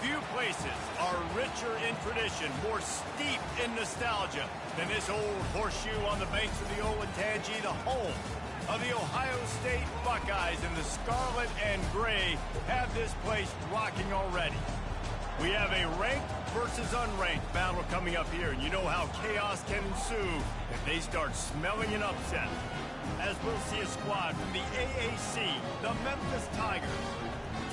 Few places are richer in tradition, more steeped in nostalgia than this old horseshoe on the banks of the Olentangy, the home of the Ohio State Buckeyes. And the scarlet and gray have this place rocking already. We have a ranked versus unranked battle coming up here, and you know how chaos can ensue if they start smelling an upset. As we'll see a squad from the AAC, the Memphis Tigers,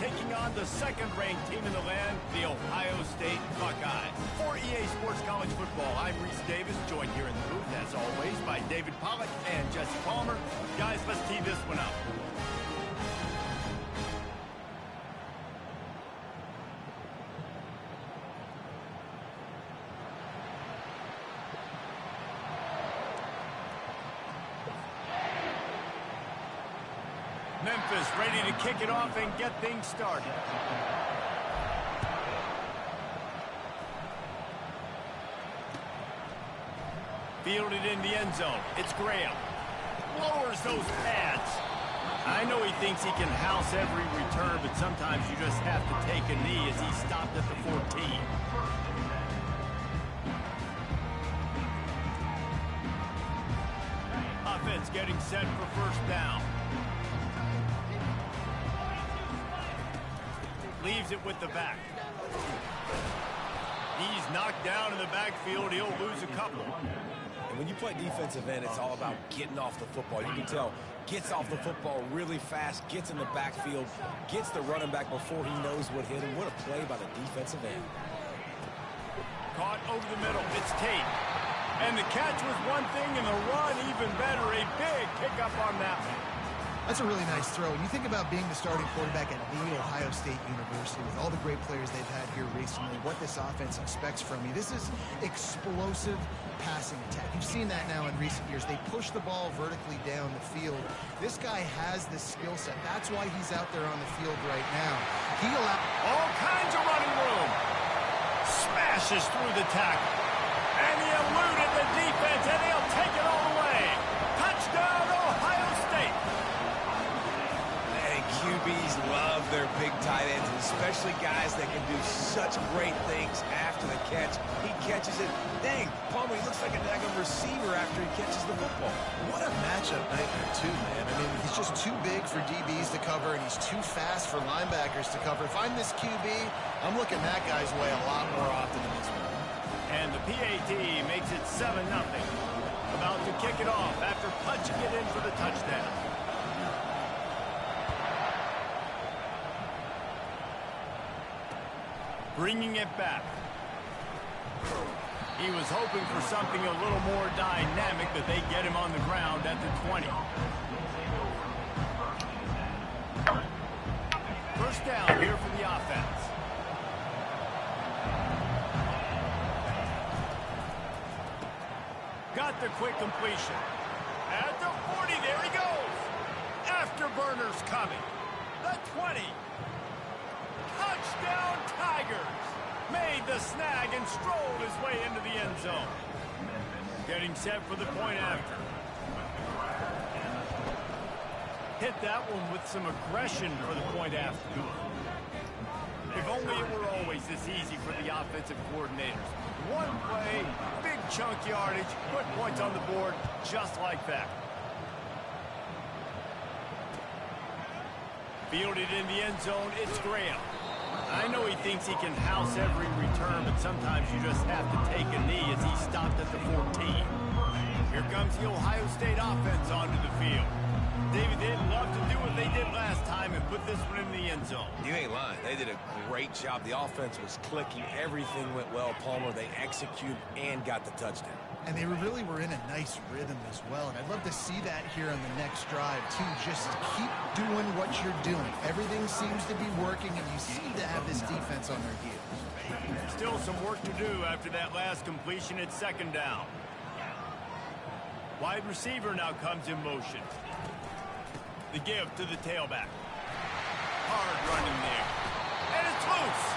taking on the second-ranked team in the land, the Ohio State Buckeyes. For EA Sports College Football, I'm Reese Davis, joined here in the booth, as always, by David Pollack and Jesse Palmer. Guys, let's tee this one up. Memphis ready to kick it off and get things started. Fielded in the end zone. It's Graham. Lowers those pads. I know he thinks he can house every return, but sometimes you just have to take a knee as he stopped at the 14. Offense getting set for first down. Leaves it with the back. He's knocked down in the backfield. He'll lose a couple. And when you play defensive end, it's all about getting off the football. You can tell, gets off the football really fast, gets in the backfield, gets the running back before he knows what hit him. What a play by the defensive end. Caught over the middle. It's Tate. And the catch was one thing, and the run even better. A big pickup on that one. That's a really nice throw. And you think about being the starting quarterback at the Ohio State University with all the great players they've had here recently, what this offense expects from you. This is explosive passing attack. You've seen that now in recent years. They push the ball vertically down the field. This guy has this skill set. That's why he's out there on the field right now. He allowed all kinds of running room. Smashes through the tackle. And he eluded the defense, and he'll take it all the way. Touchdown, Ohio State. QBs love their big tight ends, especially guys that can do such great things after the catch. He catches it. Dang, Palmer, he looks like a daggone receiver after he catches the football. What a matchup nightmare, too, man. I mean, he's just too big for DBs to cover, and he's too fast for linebackers to cover. If I'm this QB, I'm looking that guy's way a lot more often than this one. And the PAT makes it 7-0. About to kick it off after punching it in for the touchdown. Bringing it back. He was hoping for something a little more dynamic, but they get him on the ground at the 20. First down here for the offense. Got the quick completion. At the 40, there he goes. Afterburners coming. The 20. Touchdown Tigers! Made the snag and strolled his way into the end zone. Getting set for the point after. Hit that one with some aggression for the point after. If only it were always this easy for the offensive coordinators. One play, big chunk yardage, put points on the board just like that. Fielded in the end zone, it's Graham. I know he thinks he can house every return, but sometimes you just have to take a knee as he stopped at the 14. Here comes the Ohio State offense onto the field. David, they'd love to do what they did last time and put this one in the end zone. You ain't lying. They did a great job. The offense was clicking. Everything went well, Palmer. They executed and got the touchdown. And they really were in a nice rhythm as well. And I'd love to see that here on the next drive, too. Just keep doing what you're doing. Everything seems to be working, and you seem to have this defense on their heels. Still some work to do after that last completion at second down. Wide receiver now comes in motion. The give to the tailback. Hard running there. And it's loose.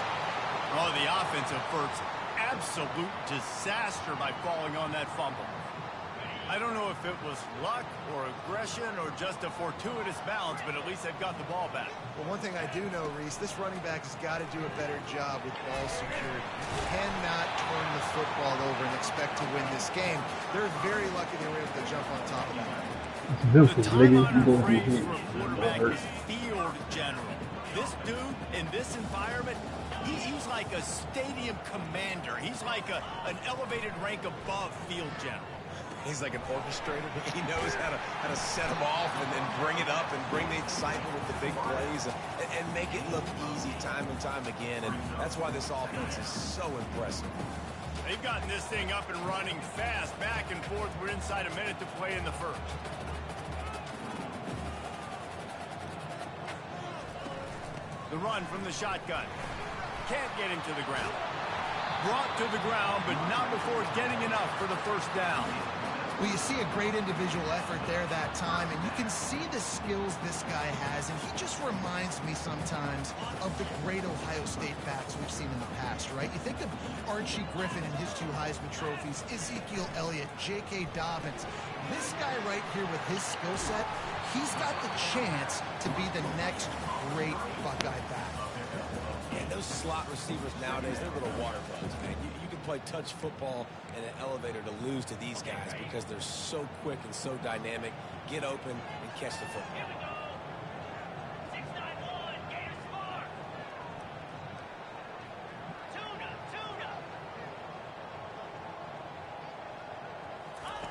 Oh, the offense averts absolute disaster by falling on that fumble. I don't know if it was luck or aggression or just a fortuitous bounce, but at least they've got the ball back. Well, one thing I do know, Reese, this running back has got to do a better job with ball security. You cannot turn the football over and expect to win this game. They're very lucky they were able to jump on top of that. The time-honored phrase for a quarterback is field general. This dude in this environment, he's like a stadium commander. He's like an elevated rank above field general. He's like an orchestrator. He knows how to set them off and then bring it up and bring the excitement with the big plays and make it look easy time and time again. And that's why this offense is so impressive. They've gotten this thing up and running fast, back and forth. We're inside a minute to play in the first. The run from the shotgun. Can't get him to the ground. Brought to the ground, but not before getting enough for the first down. Well, you see a great individual effort there that time, and you can see the skills this guy has, and he just reminds me sometimes of the great Ohio State backs we've seen in the past, right? You think of Archie Griffin and his 2 Heisman trophies, Ezekiel Elliott, J.K. Dobbins. This guy right here with his skill set, he's got the chance to be the next great Buckeye back. And those slot receivers nowadays, they're little water bugs, man. You can play touch football in an elevator to lose to these guys because they're so quick and so dynamic. Get open and catch the football.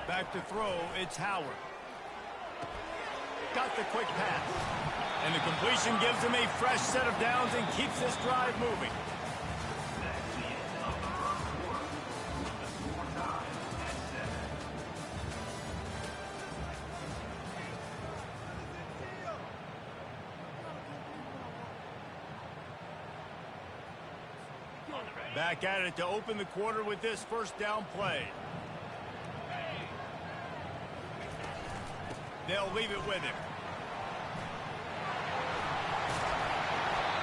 Back to throw, it's Howard. Got the quick pass. And the completion gives him a fresh set of downs and keeps this drive moving. Back at it to open the quarter with this first down play. They'll leave it with him.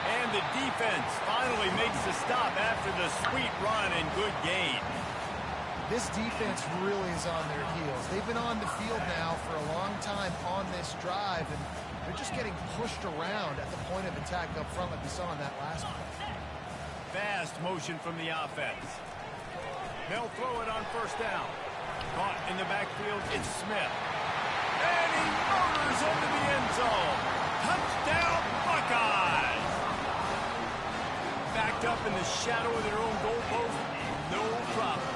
And the defense finally makes the stop after the sweet run and good gain. This defense really is on their heels. They've been on the field now for a long time on this drive, and they're just getting pushed around at the point of attack up front like we saw in that last play. Fast motion from the offense. They'll throw it on first down. Caught in the backfield, it's Smith. And he motors into the end zone. Touchdown, Buckeyes! Backed up in the shadow of their own goalpost, no problem.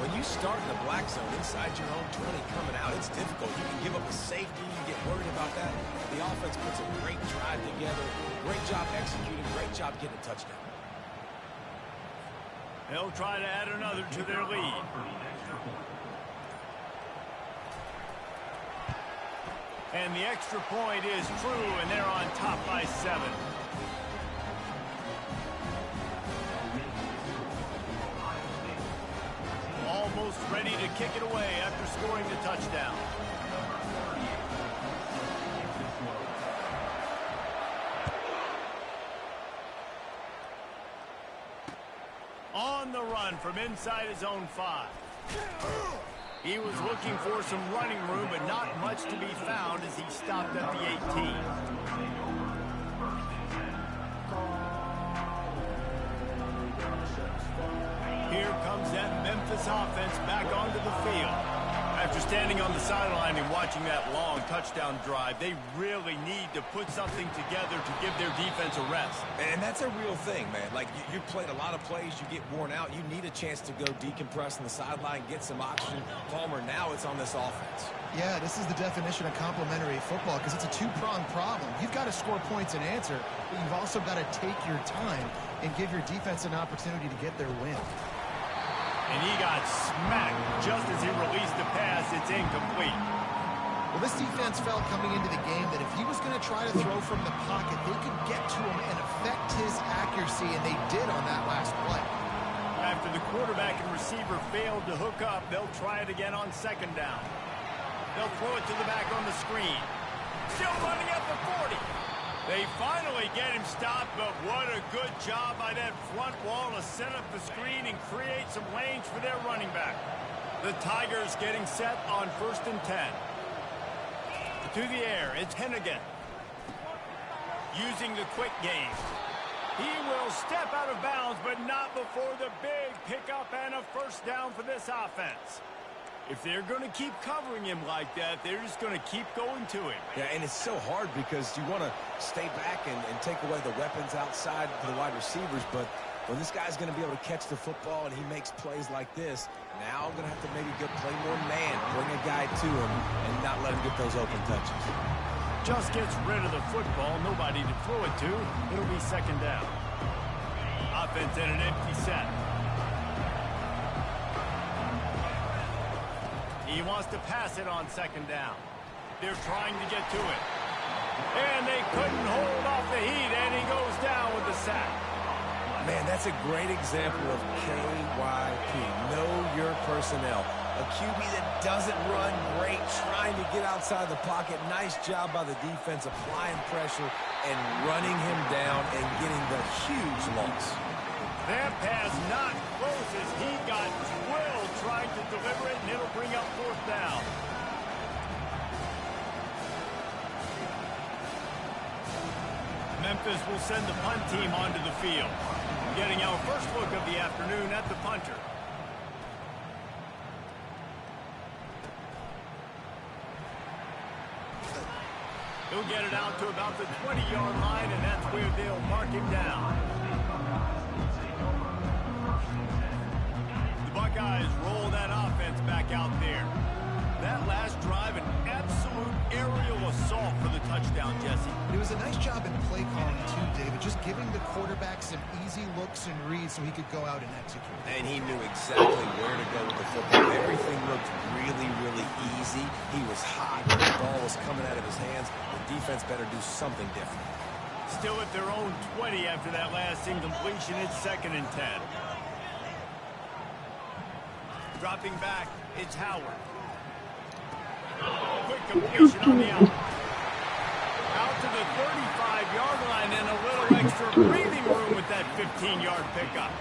When you start in the black zone inside your own 20 coming out, it's difficult. You can give up a safety. You get worried about that. The offense puts a great drive together. Great job executing. Great job getting a touchdown. They'll try to add another to their lead. And the extra point is true, and they're on top by 7. Almost ready to kick it away after scoring the touchdown. On the run from inside his own 5. He was looking for some running room, but not much to be found as he stopped at the 18. Here comes that Memphis offense back onto the field. After standing on the sideline and watching that long touchdown drive, they really need to put something together to give their defense a rest. And that's a real thing, man. Like, you played a lot of plays, you get worn out, you need a chance to go decompress on the sideline, get some oxygen. Palmer, now it's on this offense. Yeah, this is the definition of complementary football because it's a two-pronged problem. You've got to score points and answer, but you've also got to take your time and give your defense an opportunity to get their win. And he got smacked just as he released the pass. It's incomplete. Well, this defense felt coming into the game that if he was going to try to throw from the pocket, they could get to him and affect his accuracy, and they did on that last play. After the quarterback and receiver failed to hook up, they'll try it again on second down. They'll throw it to the back on the screen. Still running at the 40. They finally get him stopped, but what a good job by that front wall to set up the screen and create some lanes for their running back. The Tigers getting set on 1st and 10. To the air, it's Hennigan. Using the quick game. He will step out of bounds, but not before the big pickup and a first down for this offense. If they're going to keep covering him like that, they're just going to keep going to him. Yeah, and it's so hard because you want to stay back and take away the weapons outside for the wide receivers, but when this guy's going to be able to catch the football and he makes plays like this, now I'm going to have to maybe go play more man, bring a guy to him, and not let him get those open touches. Just gets rid of the football, nobody to throw it to. It'll be second down. Offense in an empty set. He wants to pass it on second down. They're trying to get to it. And they couldn't hold off the heat, and he goes down with the sack. Man, that's a great example of KYP. Know your personnel. A QB that doesn't run great, trying to get outside the pocket. Nice job by the defense, applying pressure and running him down and getting the huge loss. That pass not close as he got drilled trying to deliver it, and it'll bring up 4th down. Memphis will send the punt team onto the field. Getting our first look of the afternoon at the punter. He'll get it out to about the 20-yard line, and that's where they'll mark him down. The Buckeyes roll that offense back out there. That last drive, an absolute aerial assault for the touchdown, Jesse. It was a nice job in play calling, too, David, just giving the quarterback some easy looks and reads so he could go out and execute. And he knew exactly where to go with the football. Everything looked really, really easy. He was hot. The ball was coming out of his hands. The defense better do something different. Still at their own 20 after that last incompletion. It's 2nd and 10. Dropping back, it's Howard. Quick completion on the out. Out to the 35-yard line and a little extra breathing room with that 15-yard pickup.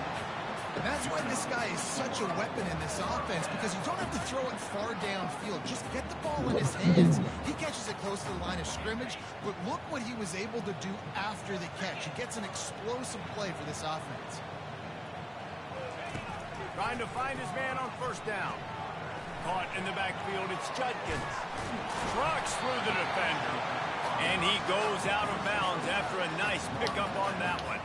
And that's why this guy is such a weapon in this offense, because you don't have to throw it far downfield. Just get the ball in his hands. He catches it close to the line of scrimmage, but look what he was able to do after the catch. He gets an explosive play for this offense. Trying to find his man on 1st down. Caught in the backfield, it's Judkins. Trucks through the defender. And he goes out of bounds after a nice pickup on that one.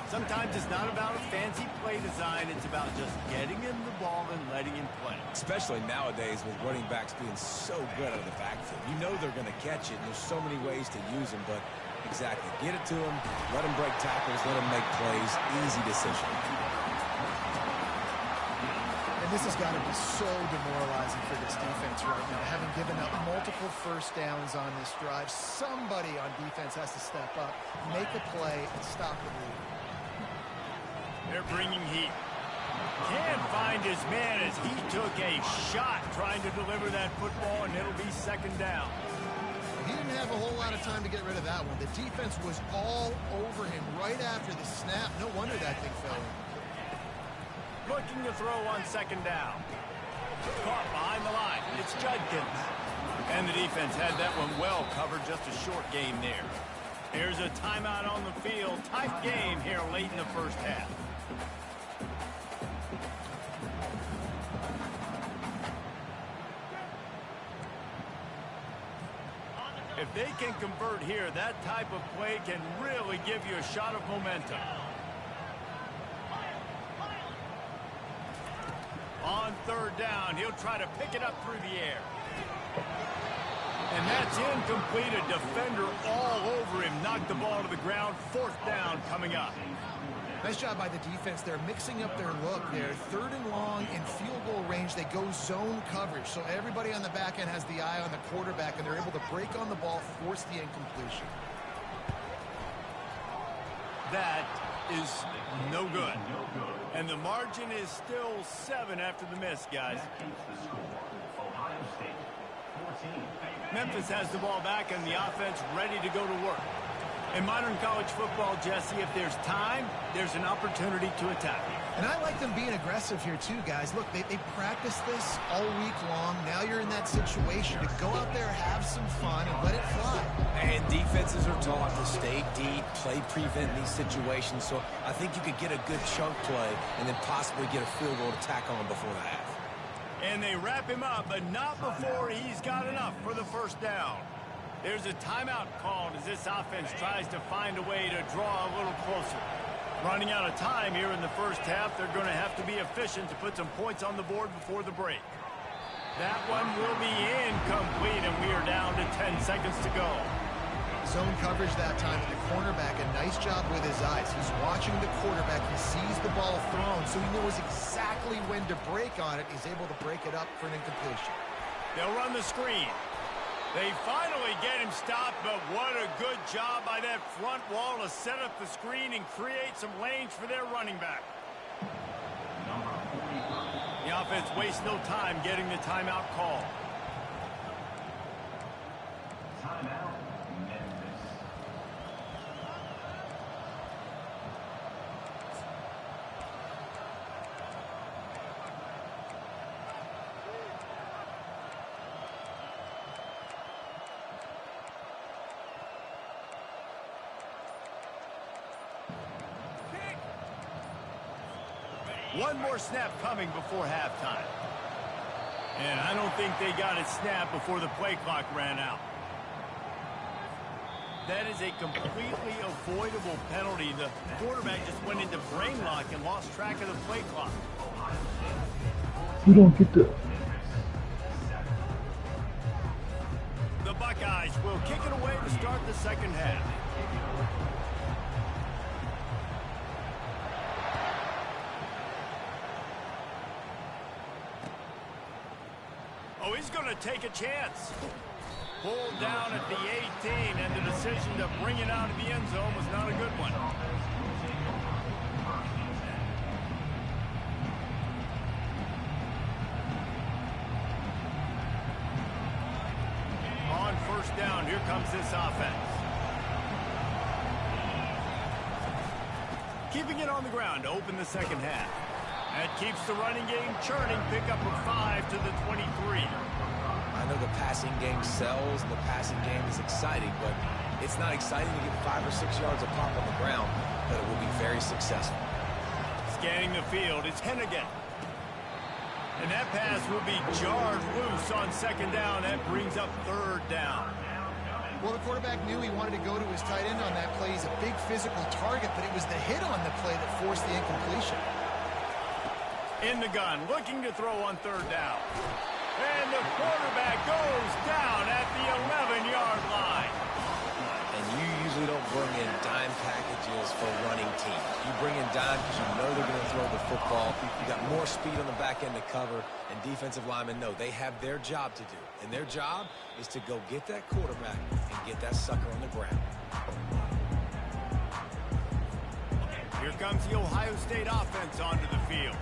Sometimes it's not about a fancy play design. It's about just getting him the ball and letting him play. Especially nowadays with running backs being so good out of the backfield. You know they're going to catch it, and there's so many ways to use them, but exactly. Get it to him, let him break tackles, let him make plays. Easy decision. And this has got to be so demoralizing for this defense right now. Having given up multiple first downs on this drive, somebody on defense has to step up, make a play, and stop the bleeding. They're bringing heat. Can't find his man as he took a shot trying to deliver that football, and it'll be 2nd down. He didn't have a whole lot of time to get rid of that one. The defense was all over him right after the snap. No wonder that thing fell in. Looking to throw on 2nd down. Caught behind the line. It's Judkins. And the defense had that one well covered. Just a short game there. Here's a timeout on the field. Tight game here late in the 1st half. If they can convert here, that type of play can really give you a shot of momentum. On 3rd down, he'll try to pick it up through the air. And that's incomplete. A defender all over him. Knocked the ball to the ground. 4th down coming up. Nice job by the defense. They're mixing up their look. They're 3rd and long in field goal range. They go zone coverage. So everybody on the back end has the eye on the quarterback, and they're able to break on the ball, force the incompletion. That is no good. And the margin is still 7 after the miss, guys. Memphis has the ball back and the offense ready to go to work. In modern college football, Jesse, if there's time, there's an opportunity to attack. And I like them being aggressive here too, guys. Look, they practice this all week long. Now you're in that situation to go out there, have some fun, and let it fly. And defenses are taught to stay deep, play prevent these situations. So I think you could get a good chunk play and then possibly get a field goal to tack on before the half. And they wrap him up, but not before he's got enough for the first down. There's a timeout called as this offense tries to find a way to draw a little closer. Running out of time here in the first half, they're going to have to be efficient to put some points on the board before the break. That one will be incomplete, and we are down to 10 seconds to go. Zone coverage that time, and the cornerback, a nice job with his eyes. He's watching the quarterback. He sees the ball thrown, so he knows exactly when to break on it. He's able to break it up for an incompletion. They'll run the screen. They finally get him stopped, but what a good job by that front wall to set up the screen and create some lanes for their running back. The offense wastes no time getting the timeout call. Timeout, Memphis. One more snap coming before halftime. And I don't think they got it snapped before the play clock ran out. That is a completely avoidable penalty. The quarterback just went into brain lock and lost track of the play clock. We don't get the... The Buckeyes will kick it away to start the second half. Oh, he's going to take a chance. Pulled down at the 18, and the decision to bring it out of the end zone was not a good one. On first down, here comes this offense. Keeping it on the ground to open the second half. That keeps the running game churning. Pick up a 5 to the 23. I know the passing game sells and the passing game is exciting, but it's not exciting to get 5 or 6 yards of pop on the ground, but it will be very successful. Scanning the field, it's Hennigan. And that pass will be jarred loose on second down. That brings up third down. Well, the quarterback knew he wanted to go to his tight end on that play. He's a big physical target, but it was the hit on the play that forced the incompletion. In the gun, looking to throw on third down. And the quarterback goes down at the 11-yard line. And you usually don't bring in dime packages for running teams. You bring in dime because you know they're going to throw the football. You got more speed on the back end to cover, and defensive linemen know they have their job to do. And their job is to go get that quarterback and get that sucker on the ground. Here comes the Ohio State offense onto the field.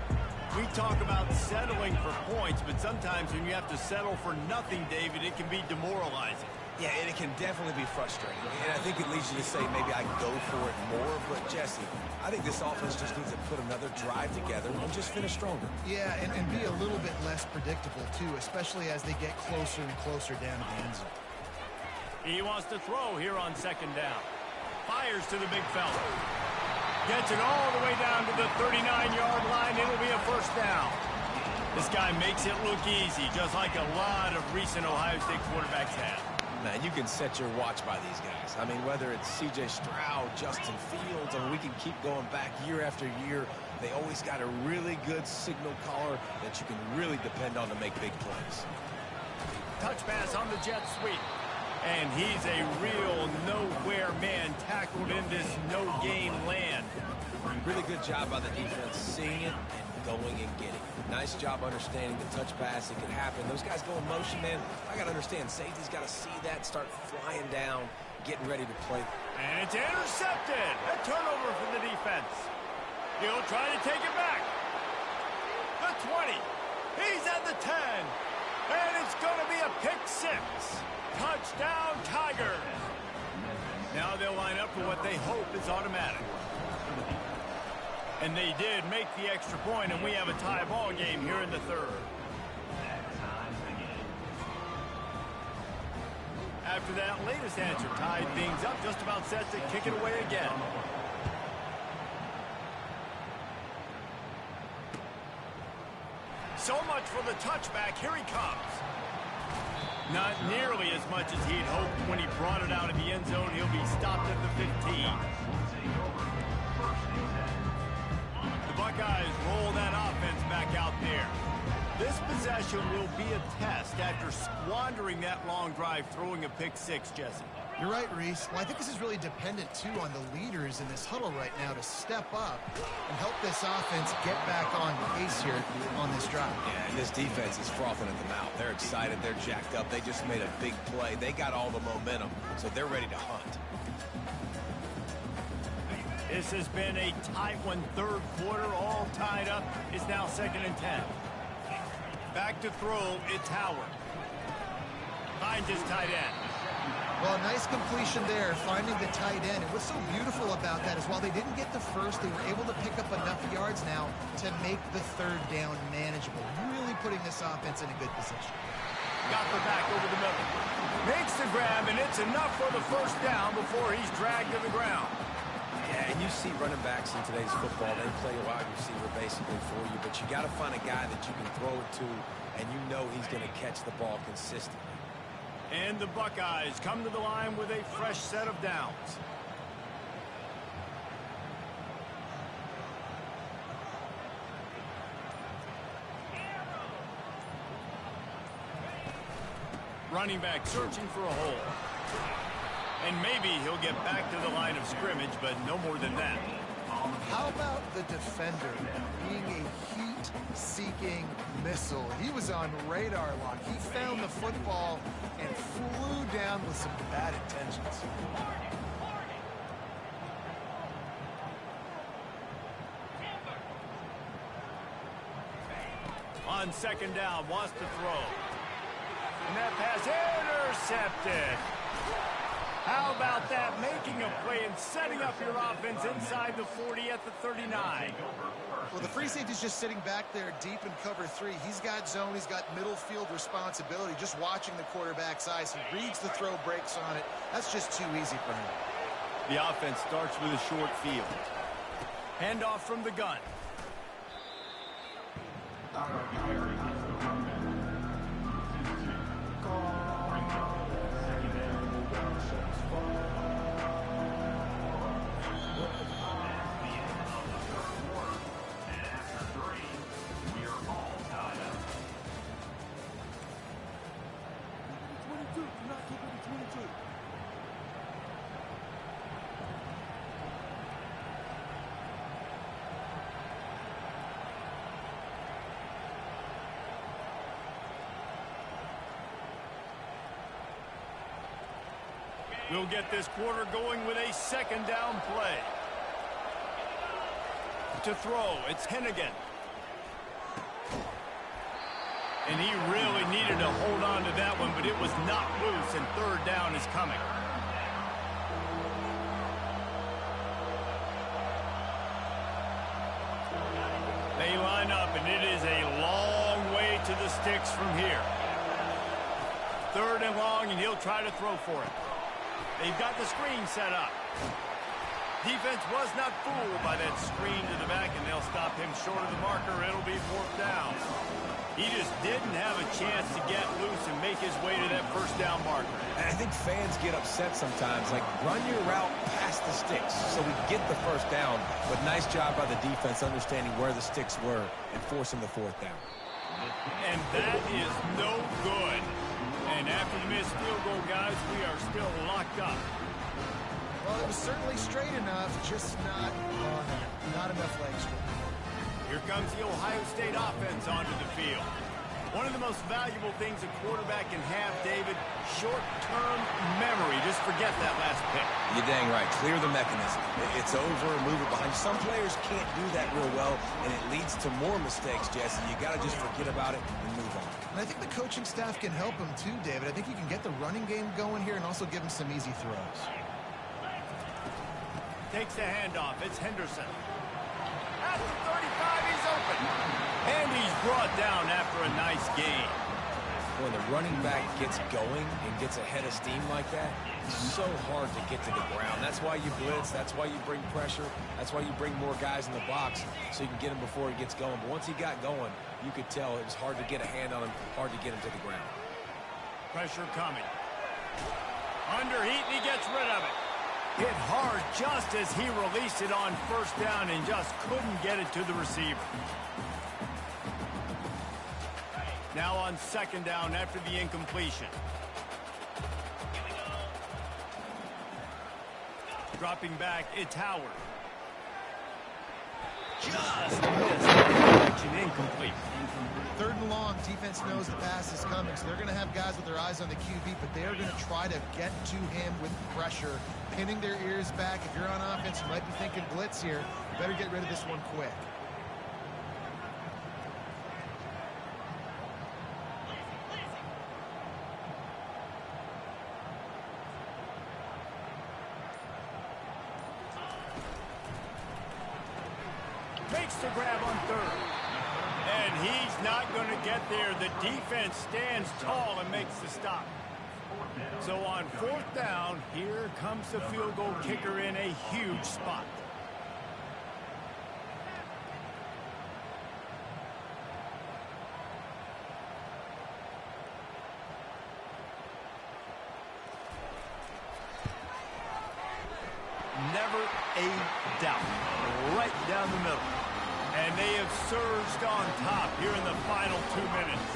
We talk about settling for points, but sometimes when you have to settle for nothing, David, it can be demoralizing. Yeah, and it can definitely be frustrating. And I think it leads you to say maybe I go for it more. But, Jesse, I think this offense just needs to put another drive together and just finish stronger. Yeah, and be a little bit less predictable, too, especially as they get closer and closer down to the end zone. He wants to throw here on second down. Fires to the big fella. Gets it all the way down to the 39-yard line. It'll be a first down. This guy makes it look easy, just like a lot of recent Ohio State quarterbacks have. Man, you can set your watch by these guys. I mean, whether it's C.J. Stroud, Justin Fields, I mean, we can keep going back year after year. They always got a really good signal caller that you can really depend on to make big plays. Touch pass on the jet sweep. And he's a real nowhere man tackled in this no-game land. Really good job by the defense seeing it and going and getting it. Nice job understanding the touch pass. It could happen. Those guys go in motion, man. I got to understand. Safety's got to see that, start flying down, getting ready to play. And it's intercepted. A turnover for the defense. He'll try to take it back. The 20. He's at the 10. And it's going to be a pick six. Touchdown, Tigers. Now they'll line up for what they hope is automatic. And they did make the extra point, and we have a tie ball game here in the third. After that latest answer tied things up, just about set to kick it away again. So much for the touchback. Here he comes. Not nearly as much as he'd hoped when he brought it out of the end zone. He'll be stopped at the 15. The Buckeyes roll that offense back out there. This possession will be a test after squandering that long drive, throwing a pick six, Jesse. You're right, Reese. Well, I think this is really dependent, too, on the leaders in this huddle right now to step up and help this offense get back on pace here on this drive. Yeah, and this defense is frothing at the mouth. They're excited. They're jacked up. They just made a big play. They got all the momentum, so they're ready to hunt. This has been a tight one. Third quarter, all tied up. It's now 2nd and 10. Back to throw, it's Howard. Finds his tight end. Well, nice completion there, finding the tight end. And what's so beautiful about that is while they didn't get the first, they were able to pick up enough yards now to make the third down manageable. Really putting this offense in a good position. Got the back over the middle. Makes the grab, and it's enough for the first down before he's dragged to the ground. Yeah, and you see running backs in today's football, they play a wide receiver basically for you, but you got to find a guy that you can throw it to, and you know he's going to catch the ball consistently. And the Buckeyes come to the line with a fresh set of downs. Running back searching for a hole. And maybe he'll get back to the line of scrimmage, but no more than that. How about the defender being a heat-seeking missile? He was on radar lock. He found the football and flew down with some bad intentions. On 2nd down, wants to throw. And that pass intercepted. How about that? Making a play and setting up your offense inside the 40 at the 39. Well, the free safety's just sitting back there deep in cover 3. He's got zone. He's got middle field responsibility. Just watching the quarterback's eyes. He reads the throw, breaks on it. That's just too easy for him. The offense starts with a short field. Handoff from the gun. We'll get this quarter going with a 2nd down play. To throw, it's Hennigan. And he really needed to hold on to that one, but it was not loose, and 3rd down is coming. They line up, and it is a long way to the sticks from here. 3rd and long, and he'll try to throw for it. They've got the screen set up. Defense was not fooled by that screen to the back, and they'll stop him short of the marker. It'll be 4th down. He just didn't have a chance to get loose and make his way to that 1st down marker. And I think fans get upset sometimes, like run your route past the sticks so we get the 1st down. But nice job by the defense understanding where the sticks were and forcing the 4th down. And that is no good. And after the missed field goal, guys, we are still locked up. Well, it was certainly straight enough, just not long enough. Not enough legs for it. Here comes the Ohio State offense onto the field. One of the most valuable things a quarterback can have, David, short-term memory. Just forget that last pick. You're dang right. Clear the mechanism. It's over, move it behind. Some players can't do that real well, and it leads to more mistakes, Jesse. You got to just forget about it and move on. And I think the coaching staff can help him too, David. I think you can get the running game going here and also give him some easy throws. Takes the handoff. It's Henderson. At the 35, he's open. And he's brought down after a nice gain. When the running back gets going and gets ahead of steam like that, it's so hard to get to the ground. That's why you blitz. That's why you bring pressure. That's why you bring more guys in the box so you can get him before he gets going. But once he got going, you could tell it was hard to get a hand on him, hard to get him to the ground. Pressure coming. Under heat, and he gets rid of it. Hit hard just as he released it on first down and just couldn't get it to the receiver. Now on second down after the incompletion. Dropping back, it's Howard. Just missed. Action incomplete. Third and long, defense knows the pass is coming, so they're going to have guys with their eyes on the QB, but they're going to try to get to him with pressure, pinning their ears back. If you're on offense, you might be thinking blitz here. You better get rid of this one quick. Makes the grab on third. And he's not going to get there. The defense stands tall and makes the stop. So on fourth down, here comes the field goal kicker in a huge spot. Never a doubt. Right down the middle. And they have surged on top here in the final 2 minutes.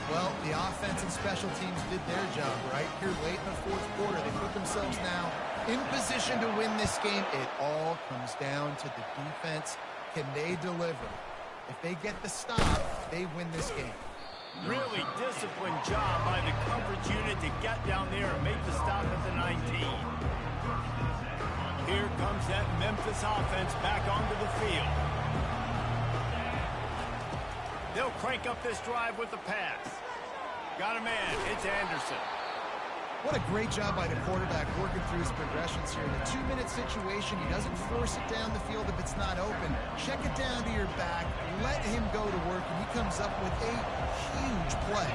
Well, the offense and special teams did their job, right? Here late in the fourth quarter, they put themselves now in position to win this game. It all comes down to the defense. Can they deliver? If they get the stop, they win this game. Really disciplined job by the coverage unit to get down there and make the stop at the 19. Here comes that Memphis offense back onto the field. They'll crank up this drive with the pass. Got a man. It's Anderson. What a great job by the quarterback working through his progressions here. In a 2-minute situation, he doesn't force it down the field if it's not open. Check it down to your back. Let him go to work, and he comes up with a huge play.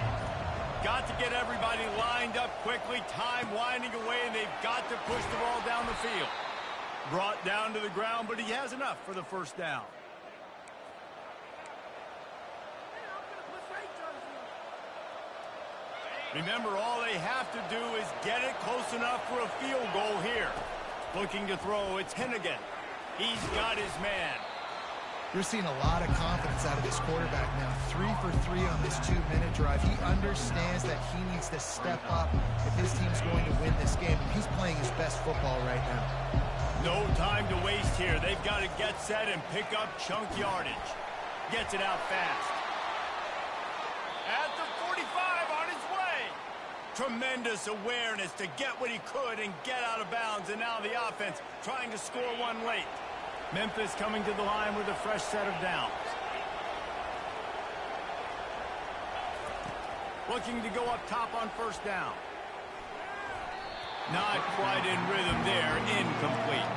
Got to get everybody lined up quickly. Time winding away, and they've got to push the ball down the field. Brought down to the ground, but he has enough for the first down. Remember, all they have to do is get it close enough for a field goal here. Looking to throw, it's Hennigan. He's got his man. You're seeing a lot of confidence out of this quarterback now. 3 for 3 on this 2-minute drive. He understands that he needs to step up if his team's going to win this game. And he's playing his best football right now. No time to waste here. They've got to get set and pick up chunk yardage. Gets it out fast. At the 45 on his way. Tremendous awareness to get what he could and get out of bounds. And now the offense trying to score one late. Memphis coming to the line with a fresh set of downs. Looking to go up top on first down. Not quite in rhythm there. Incomplete.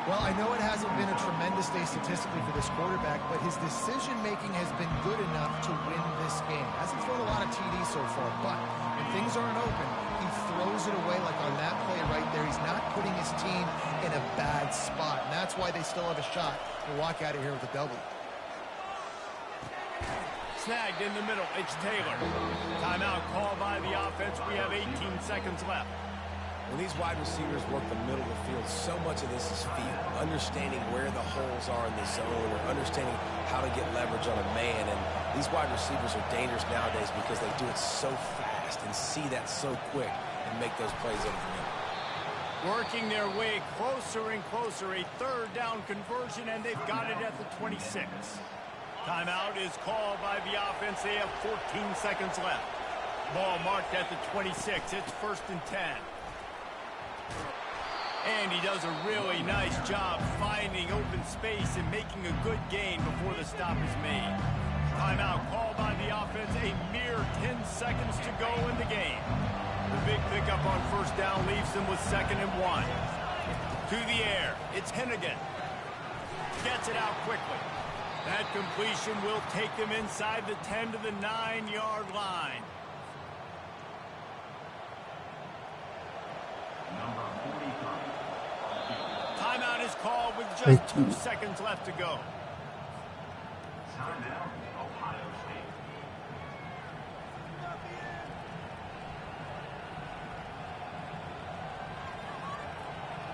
Well, I know it hasn't been a tremendous day statistically for this quarterback, but his decision-making has been good enough to win this game. Hasn't thrown a lot of TDs so far, but when things aren't open, he throws it away like on that play right there. He's not putting his team in a bad spot, and that's why they still have a shot to walk out of here with a W. Snagged in the middle. It's Taylor. Timeout called by the offense. We have 18 seconds left. When these wide receivers work the middle of the field, so much of this is feel, understanding where the holes are in the zone or understanding how to get leverage on a man. And these wide receivers are dangerous nowadays because they do it so fast. fast and see that so quick and make those plays over the middle. Working their way closer and closer, a third down conversion, and they've got it at the 26. Timeout is called by the offense. They have 14 seconds left. Ball marked at the 26. It's 1st and 10. And he does a really nice job finding open space and making a good gain before the stop is made. Timeout called by the offense. A mere 10 seconds to go in the game. The big pickup on 1st down leaves them with 2nd and 1. To the air. It's Hennigan. Gets it out quickly. That completion will take them inside the 10 to the 9-yard line. Timeout is called with just 2 seconds left to go. Timeout, Ohio State.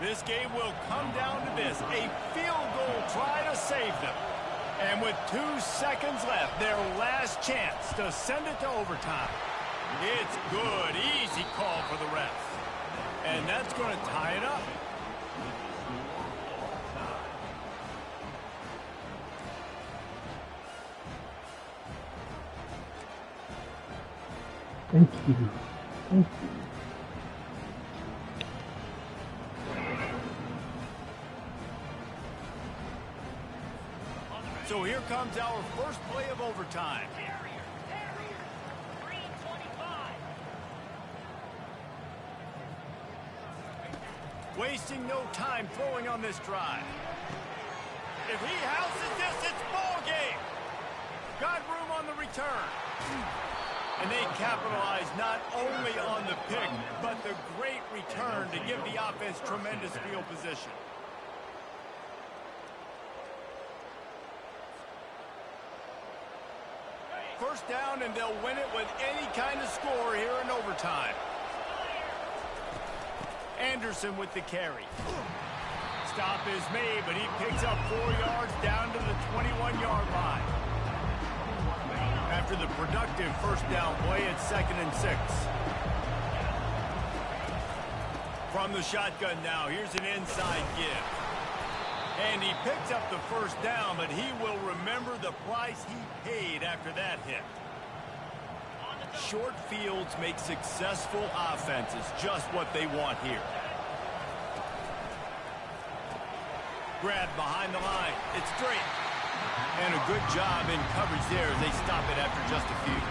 This game will come down to this. A field goal try to save them. And with 2 seconds left, their last chance to send it to overtime. It's good. Easy call for the ref. And that's going to tie it up. Thank you. Thank you. So here comes our first play of overtime. Wasting no time throwing on this drive. If he houses this, it's ball game. Got room on the return. And they capitalize not only on the pick, but the great return to give the offense tremendous field position. First down, and they'll win it with any kind of score here in overtime. Anderson with the carry. Stop is made, but he picks up 4 yards down to the 21-yard line. After the productive first down play, it's 2nd and 6. From the shotgun now, here's an inside give. And he picks up the first down, but he will remember the price he paid after that hit. Short fields make successful offenses just what they want here. Grab behind the line. It's straight. And a good job in coverage there as they stop it after just a few.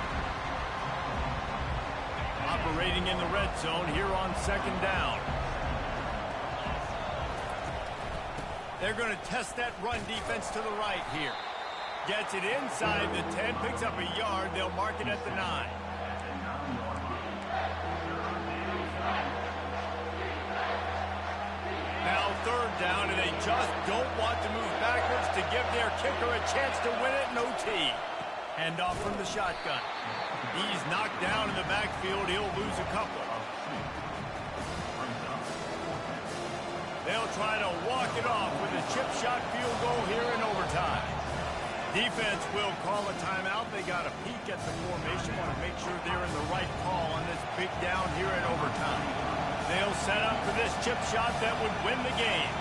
Operating in the red zone here on 2nd down. They're going to test that run defense to the right here. Gets it inside the 10, picks up a yard. They'll mark it at the 9. Now 3rd down, and they just don't want to move backwards to give their kicker a chance to win it in OT. Hand off from the shotgun. He's knocked down in the backfield. He'll lose a couple. They'll try to walk it off with a chip shot field goal here in overtime. Defense will call a timeout. They got a peek at the formation. Want to make sure they're in the right call on this big down here in overtime. They'll set up for this chip shot that would win the game.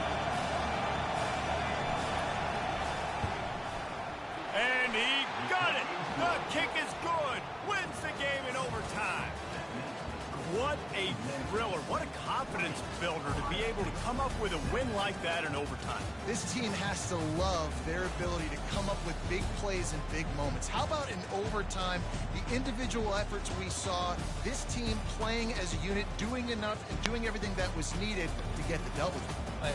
And he got it. The kick is good. Wins the game in overtime. What a thriller. What a confidence builder to be able to come up with a win like that in overtime. This team has to love their ability to come up with big plays and big moments. How about in overtime, the individual efforts we saw, this team playing as a unit, doing enough and doing everything that was needed to get the W.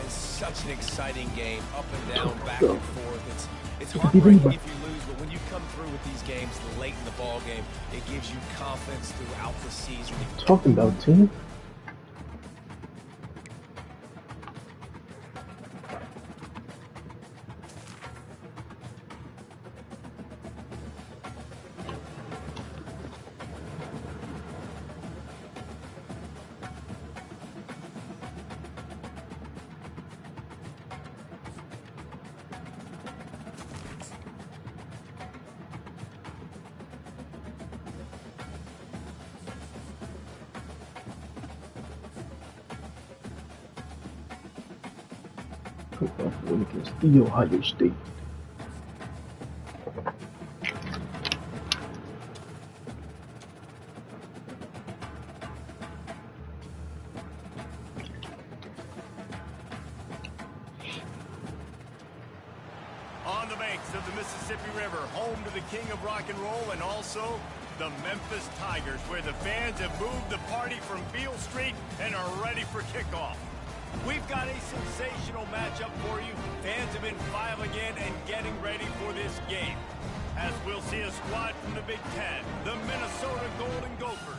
It's such an exciting game, up and down, back and forth. It's heartbreaking if you lose, but when you come through with these games late in the ball game, it gives you confidence throughout the season. Talking about team. Kickoff win against the Ohio State. On the banks of the Mississippi River, home to the king of rock and roll and also the Memphis Tigers, where the fans have moved the party from Beale Street and are ready for kickoff. We've got a sensational matchup for you. Fans have been filing in and getting ready for this game. As we'll see a squad from the Big Ten, the Minnesota Golden Gophers,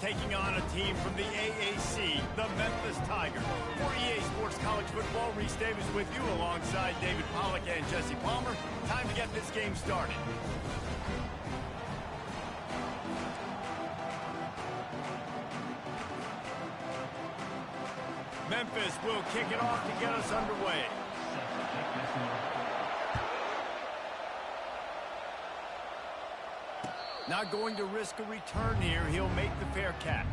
taking on a team from the AAC, the Memphis Tigers. For EA Sports College Football, Reese Davis with you alongside David Pollack and Jesse Palmer. Time to get this game started. Memphis will kick it off to get us underway. Not going to risk a return here. He'll make the fair catch.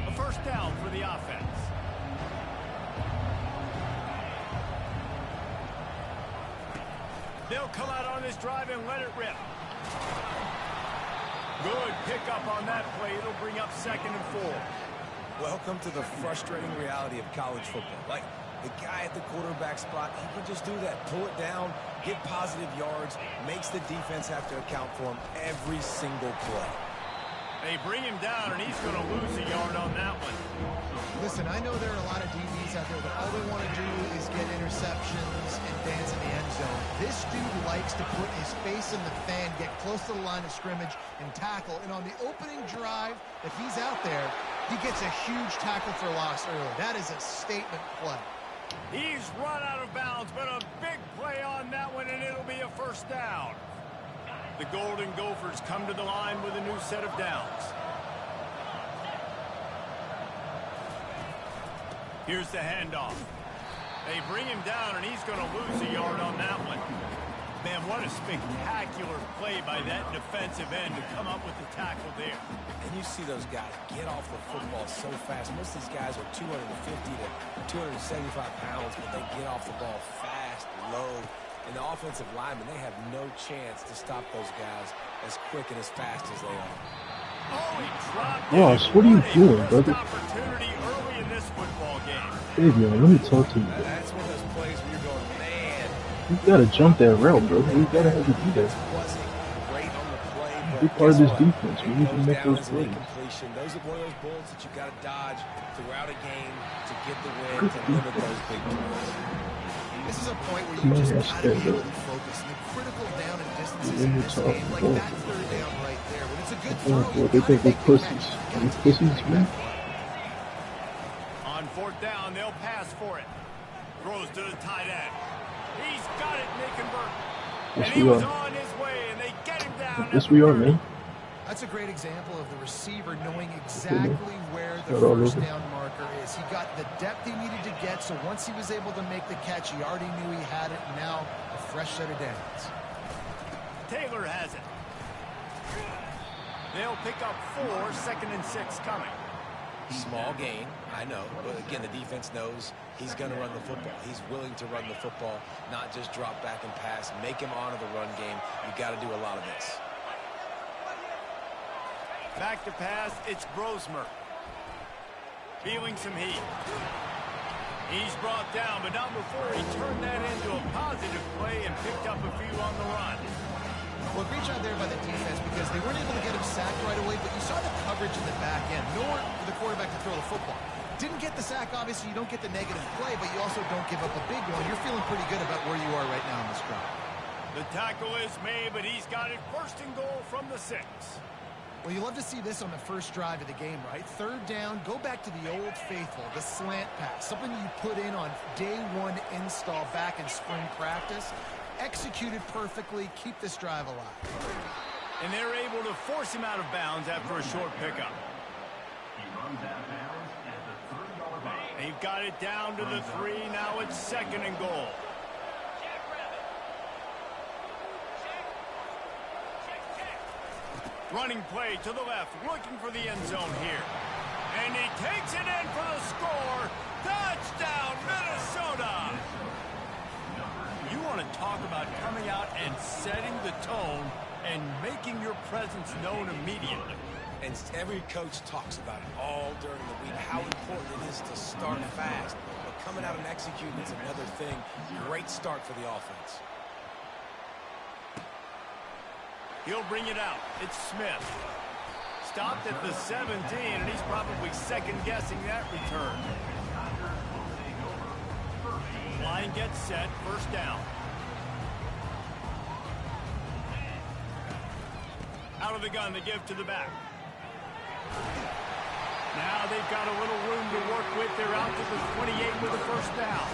A first down for the offense. They'll come out on this drive and let it rip. Good pickup on that play. It'll bring up 2nd and 4. Welcome to the frustrating reality of college football. Like, the guy at the quarterback spot, he can just do that. Pull it down, get positive yards, makes the defense have to account for him every single play. They bring him down, and he's going to lose a yard on that one. Listen, I know there are a lot of DBs out there that all they want to do is get interceptions and dance in the end zone. This dude likes to put his face in the fan, get close to the line of scrimmage, and tackle. And on the opening drive, if he's out there, he gets a huge tackle for loss early. That is a statement play. He's run out of bounds, but a big play on that one, and it'll be a first down. The Golden Gophers come to the line with a new set of downs. Here's the handoff. They bring him down, and he's going to lose a yard on that one. Man, what a spectacular play by that defensive end to come up with the tackle there. And you see those guys get off the football so fast. Most of these guys are 250 to 275 pounds, but they get off the ball fast, low. And the offensive linemen, they have no chance to stop those guys as quick and as fast as they are. Oh, he dropped Ross, what are you doing, brother? Opportunity early in this football game. Hey, man, let me talk to you. That's one of those plays where you're going, man. You gotta jump that route, bro. You gotta have to do that. Wasn't great on the play, but Big part of this guess what? defense. We need to Those make those downs and plays. incompletion, those are one of those bullets that you got to dodge throughout a game to get the win, to limit those big plays. This is a point where Come you on, just that's got to be fair, able to focus. The critical down and distances When in you this talk game, like about- that third down right there. When it's a good Boy, throw, they think we're pussies. We pussies, man. On 4th down, they'll pass for it. Throws to the tight end. He's got it, Nick and Burton. Yes, And he we was are. on his way, and they get him down. Yes, we are, man. That's a great example of the receiver knowing exactly where the Got all first over. down marker is. He got the depth he needed to get, so once he was able to make the catch, he already knew he had it. Now, a fresh set of downs. Taylor has it. They'll pick up 4, 2nd and 6 coming. Small gain, I know, but again, the defense knows he's going to run the football. He's willing to run the football, not just drop back and pass, make him honor the run game. You got to do a lot of this. Back to pass, it's Brosmer. Feeling some heat. He's brought down, but not before he turned that into a positive play and picked up a few on the run. Well, great job there by the defense because they weren't able to get him sacked right away, but you saw the coverage in the back end. Nowhere for the quarterback to throw the football. Didn't get the sack, obviously. You don't get the negative play, but you also don't give up a big one. You're feeling pretty good about where you are right now in this drive. The tackle is made, but he's got it 1st and goal from the 6. Well, you love to see this on the first drive of the game, right? 3rd down, go back to the old faithful, the slant pass, something you put in on day 1 install back in spring practice. Executed perfectly, keep this drive alive. And they're able to force him out of bounds after a short pickup. He runs out of bounds at the 3-yard line. They've got it down to the 3. Now it's 2nd and goal. Running play to the left, looking for the end zone here. And he takes it in for the score. Touchdown, Minnesota! You want to talk about coming out and setting the tone and making your presence known immediately. And every coach talks about it all during the week, how important it is to start fast. But coming out and executing is another thing. Great start for the offense. He'll bring it out. It's Smith. Stopped at the 17, and he's probably second-guessing that return. Line gets set, first down. Out of the gun, they give to the back. Now they've got a little room to work with. They're out to the 28 with a first down.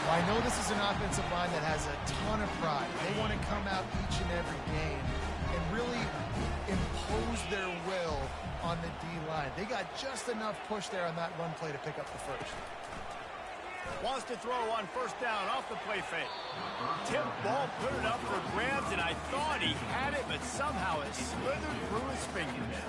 Well, I know this is an offensive line that has a ton of pride. They want to come out each and every game and really impose their will on the D-line. They got just enough push there on that run play to pick up the first. Wants to throw on first down off the play fake. Tip ball, put it up for grabs, and I thought he had it, but somehow it slithered through his fingers.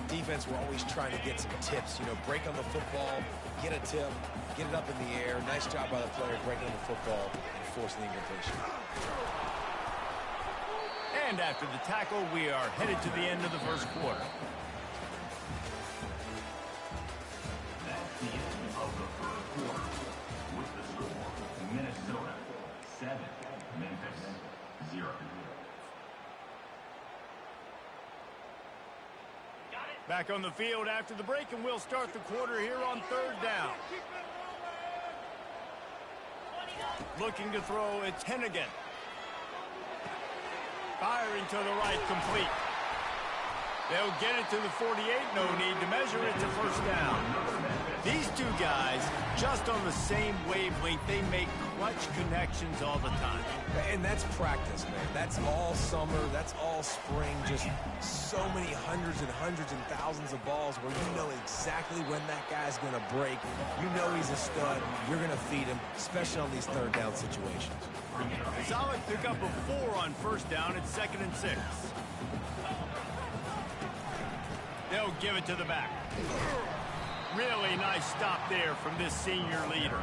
Defense, we're always trying to get some tips. You know, break on the football, get a tip, get it up in the air. Nice job by the player breaking on the football and forcing the incompletion. And after the tackle, we are headed to the end of the first quarter. That's the end of the first quarter. With the score, Minnesota 7, Memphis 0. Back on the field after the break, and we'll start the quarter here on third down. Looking to throw, it's Hennigan. Firing to the right, complete. They'll get it to the 48, no need to measure it to first down. These two guys, just on the same wavelength, they make clutch connections all the time. And that's practice, man. That's all summer. That's all spring. Just so many hundreds and thousands of balls where you know exactly when that guy's going to break. You know he's a stud. You're going to feed him, especially on these third down situations. Solid pickup of 4 on first down. It's 2nd and 6. They'll give it to the back. Really nice stop there from this senior leader.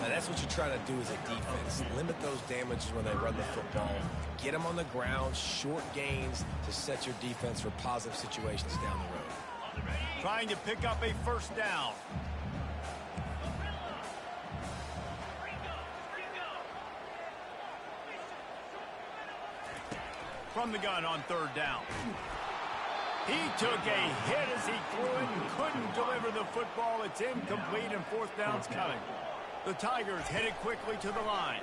Now that's what you try to do as a defense. Limit those damages when they run the football. Get them on the ground, short gains to set your defense for positive situations down the road. Trying to pick up a first down. From the gun on third down. He took a hit as he threw it and couldn't deliver the football. It's incomplete and fourth down's coming. The Tigers headed quickly to the line.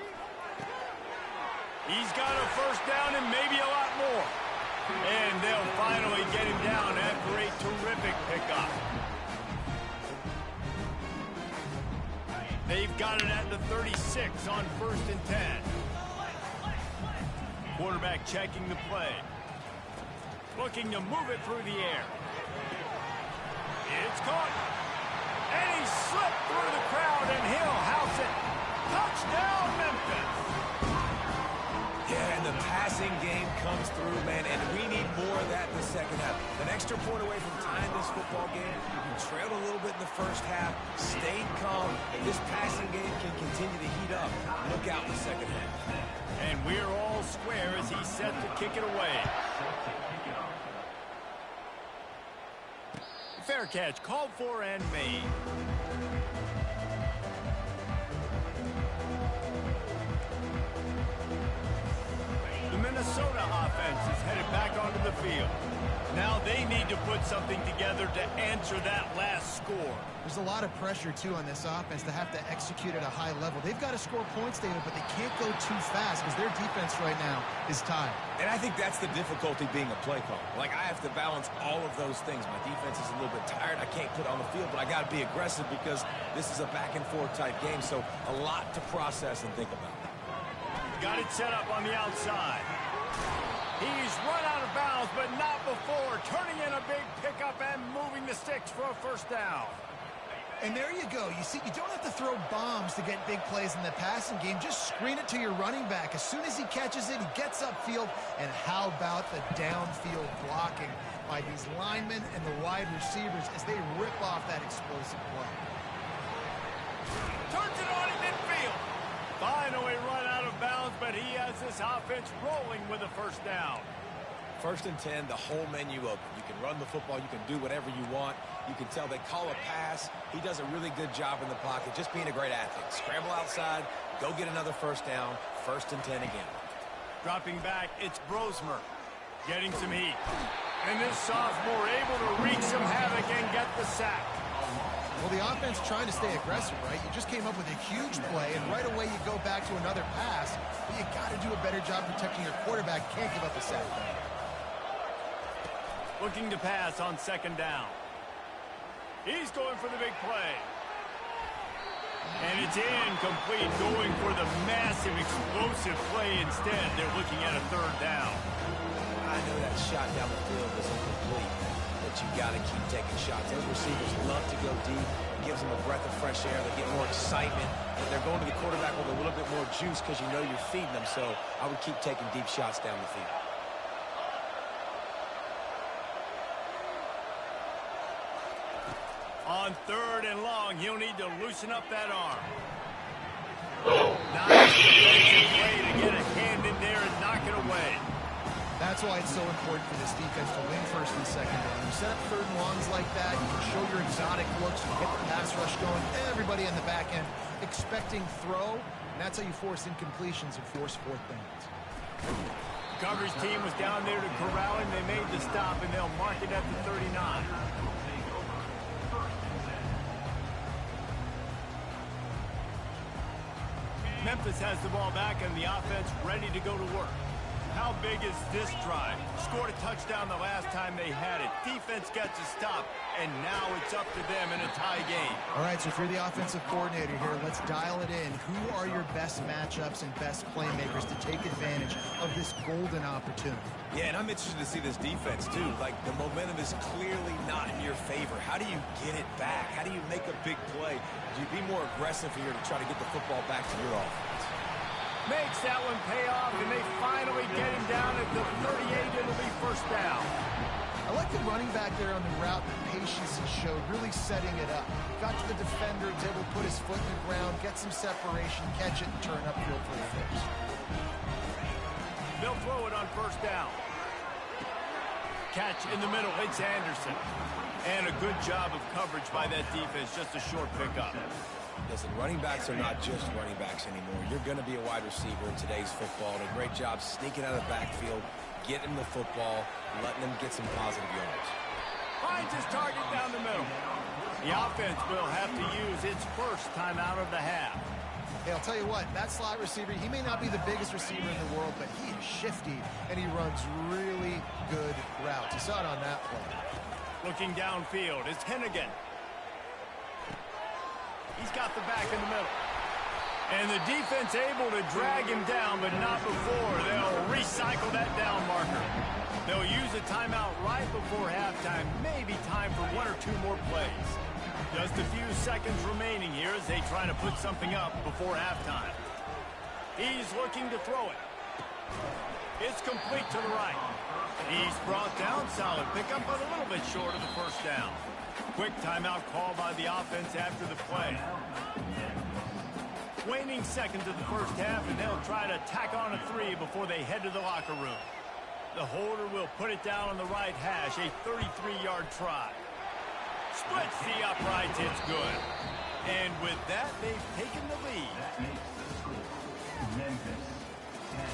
He's got a first down and maybe a lot more. And they'll finally get him down after a terrific pickup. They've got it at the 36 on 1st and 10. Quarterback checking the play. Looking to move it through the air. It's caught. And he slipped through the crowd, and he'll house it. Touchdown, Memphis. Yeah, and the passing game comes through, man, and we need more of that in the second half. An extra point away from tying this football game. You trailed a little bit in the first half, stayed calm, and this passing game can continue to heat up. Look out in the second half. And we're all square as he's set to kick it away. Fair catch, called for and made. The Minnesota offense is headed back onto the field. Now they need to put something together to answer that last score. There's a lot of pressure, too, on this offense to have to execute at a high level. They've got to score points, David, but they can't go too fast because their defense right now is tired. And I think that's the difficulty being a play caller. Like, I have to balance all of those things. My defense is a little bit tired. I can't put on the field, but I got to be aggressive because this is a back-and-forth type game, so a lot to process and think about. Got it set up on the outside. He's run out of bounds, but not before. Turning in a big pickup and moving the sticks for a first down. And there you go. You see, you don't have to throw bombs to get big plays in the passing game. Just screen it to your running back. As soon as he catches it, he gets upfield. And how about the downfield blocking? by these linemen and the wide receivers as they rip off that explosive play. Turns it on in midfield. Finally run out of bounds, but he has this offense rolling with a first down. 1st and 10, the whole menu open. You can run the football. You can do whatever you want. You can tell they call a pass. He does a really good job in the pocket, just being a great athlete. Scramble outside, go get another first down. 1st and 10 again. Dropping back, it's Brosmer. Getting some heat. And this sophomore able to wreak some havoc and get the sack. Well, the offense trying to stay aggressive, right? You just came up with a huge play, and right away you go back to another pass. But you got to do a better job protecting your quarterback. Can't give up a sack. Looking to pass on 2nd down. He's going for the big play. And it's incomplete, going for the massive, explosive play instead. They're looking at a 3rd down. I know that shot down the field was incomplete, but you got to keep taking shots. Those receivers love to go deep. It gives them a breath of fresh air. They get more excitement. And they're going to the quarterback with a little bit more juice because you know you're feeding them. So I would keep taking deep shots down the field. On 3rd and long, he'll need to loosen up that arm. Nice defensive play to get a hand in there and knock it away. That's why it's so important for this defense to win 1st and 2nd down. You set up 3rd and longs like that, you can show your exotic looks, you get the pass rush going, everybody on the back end expecting throw, and that's how you force incompletions and force 4th downs. Coverage team was down there to corral him. They made the stop, and they'll mark it at the 39. Memphis has the ball back and the offense ready to go to work. How big is this drive? Scored a touchdown the last time they had it. Defense gets a stop, and now it's up to them in a tie game. All right, so if you're the offensive coordinator here, let's dial it in. Who are your best matchups and best playmakers to take advantage of this golden opportunity? Yeah, and I'm interested to see this defense, too. Like, the momentum is clearly not in your favor. How do you get it back? How do you make a big play? Do you be more aggressive here to try to get the football back to your offense? Makes that one pay off, and they finally get him down at the 38. It'll be 1st down. I like the running back there on the route, the patience he showed, really setting it up. Got to the defender, was able to put his foot in the ground, get some separation, catch it, and turn upfield for the first. They'll throw it on 1st down. Catch in the middle, it's Anderson. And a good job of coverage by that defense, just a short pickup. Listen, running backs are not just running backs anymore. You're going to be a wide receiver in today's football. And a great job sneaking out of the backfield, getting the football, letting them get some positive yards. Finds his target down the middle. The offense will have to use its first timeout of the half. Hey, I'll tell you what, that slot receiver, he may not be the biggest receiver in the world, but he is shifty, and he runs really good routes. You saw it on that play. Looking downfield, it's Hennigan. He's got the back in the middle. And the defense able to drag him down, but not before. They'll recycle that down marker. They'll use a timeout right before halftime. Maybe time for 1 or 2 more plays. Just a few seconds remaining here as they try to put something up before halftime. He's looking to throw it. It's complete to the right. He's brought down, solid pickup, but a little bit short of the 1st down. Quick timeout call by the offense after the play. Waning seconds of the 1st half, and they'll try to tack on a 3 before they head to the locker room. The holder will put it down on the right hash, a 33-yard try. Splits the uprights, it's good. And with that, they've taken the lead. That makes the score Memphis 10,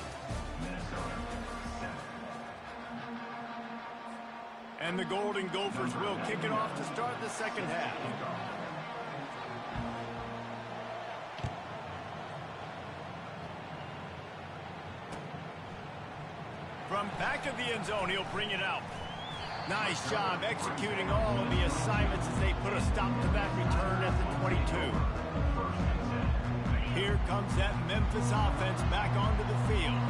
Minnesota 7. And the Golden Gophers will kick it off to start the 2nd half. From back of the end zone, he'll bring it out. Nice job executing all of the assignments as they put a stop to that return at the 22. Here comes that Memphis offense back onto the field.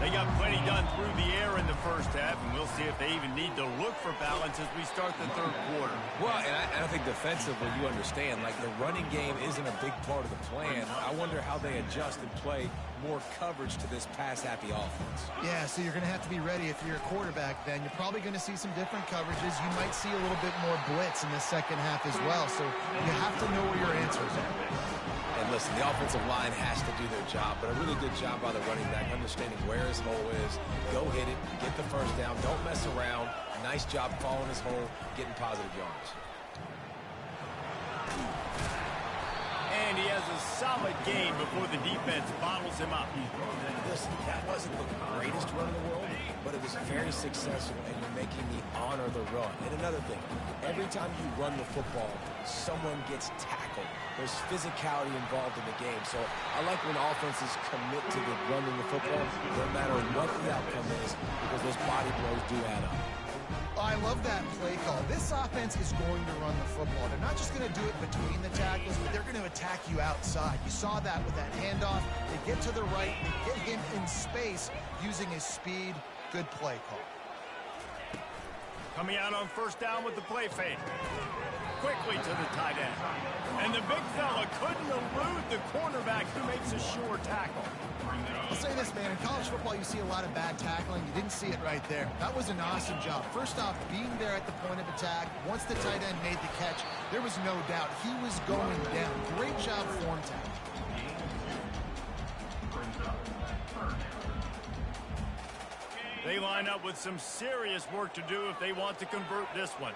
They got plenty done through the air in the first half, and we'll see if they even need to look for balance as we start the third quarter. Well, and I think defensively, you understand, like the running game isn't a big part of the plan. I wonder how they adjust and play more coverage to this pass-happy offense. Yeah, so you're going to have to be ready if you're a quarterback then. You're probably going to see some different coverages. You might see a little bit more blitz in the second half as well, so you have to know where your answers are. And listen, the offensive line has to do their job, but a really good job by the running back, understanding where his hole is. Go hit it, get the first down, don't mess around. Nice job following his hole, getting positive yards. And he has a solid gain before the defense bottles him up. Listen, that wasn't the greatest run in the world, but it was very successful, and you're making the honor the run. And another thing, every time you run the football, someone gets tackled. There's physicality involved in the game. So I like when offenses commit to the running the football, no matter what the outcome is, because those body blows do add up. I love that play call. This offense is going to run the football. They're not just going to do it between the tackles, but they're going to attack you outside. You saw that with that handoff. They get to the right. They get him in space using his speed. Good play call. Coming out on first down with the play fake. Quickly to the tight end. And the big fella couldn't elude the cornerback who makes a sure tackle. I'll say this, man. In college football, you see a lot of bad tackling. You didn't see it right there. That was an awesome job. First off, being there at the point of attack. Once the tight end made the catch, there was no doubt he was going down. Great job form tackle. They line up with some serious work to do if they want to convert this one.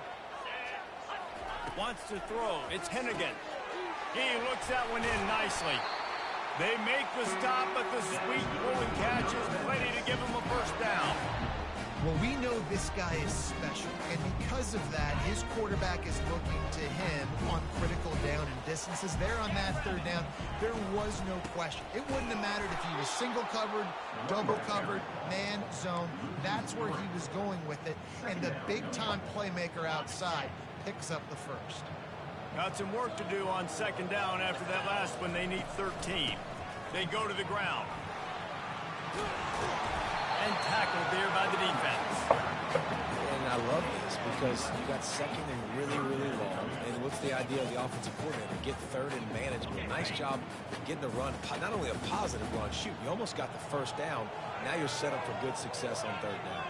Wants to throw. It's Hennigan. He looks that one in nicely. They make the stop, but the sweet rolling catch is plenty to give him a first down. Well, we know this guy is special, and because of that, his quarterback is looking to him on critical down and distances. There on that third down, there was no question. It wouldn't have mattered if he was single covered, double covered, man, zone. That's where he was going with it, and the big-time playmaker outside picks up the first. Got some work to do on second down after that last one. They need 13. They go to the ground. And tackled there by the defense. And I love this because you got second and really, really long. And what's the idea of the offensive coordinator? Get third and management. Nice job getting the run. Not only a positive run, shoot, you almost got the first down. Now you're set up for good success on third down.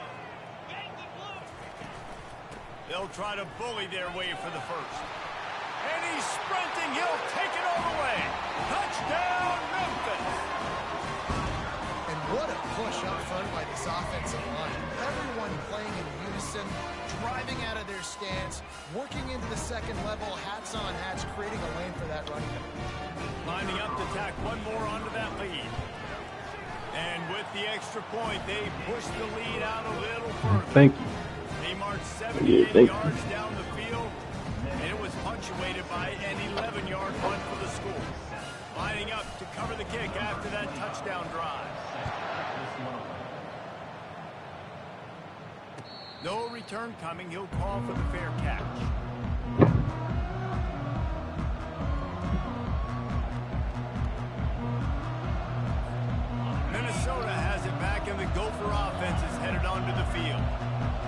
They'll try to bully their way for the first. And he's sprinting. He'll take it all the way. Touchdown, Memphis. And what a push up front by this offensive line. Everyone playing in unison, driving out of their stance, working into the second level, hats on hats, creating a lane for that running back. Lining up to tack one more onto that lead. And with the extra point, they push the lead out a little further. Thank you. They marched 78 yards down the field, and it was punctuated by an 11-yard punt for the school. Lining up to cover the kick after that touchdown drive. No return coming. He'll call for the fair catch. Minnesota has it back, and the Gopher offense is headed onto the field.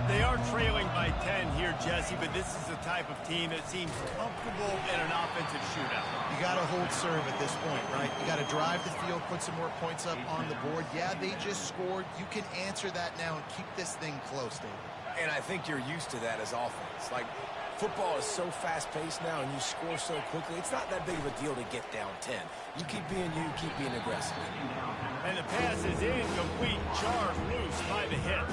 They are trailing by 10 here, Jesse, but this is the type of team that seems comfortable in an offensive shootout. You got to hold serve at this point, right? You got to drive the field, put some more points up on the board. Yeah, they just scored. You can answer that now and keep this thing close, David. And I think you're used to that as offense. Like, football is so fast-paced now, and you score so quickly, it's not that big of a deal to get down 10. You keep being you, keep being aggressive. And the pass is incomplete, jarred loose by the hit.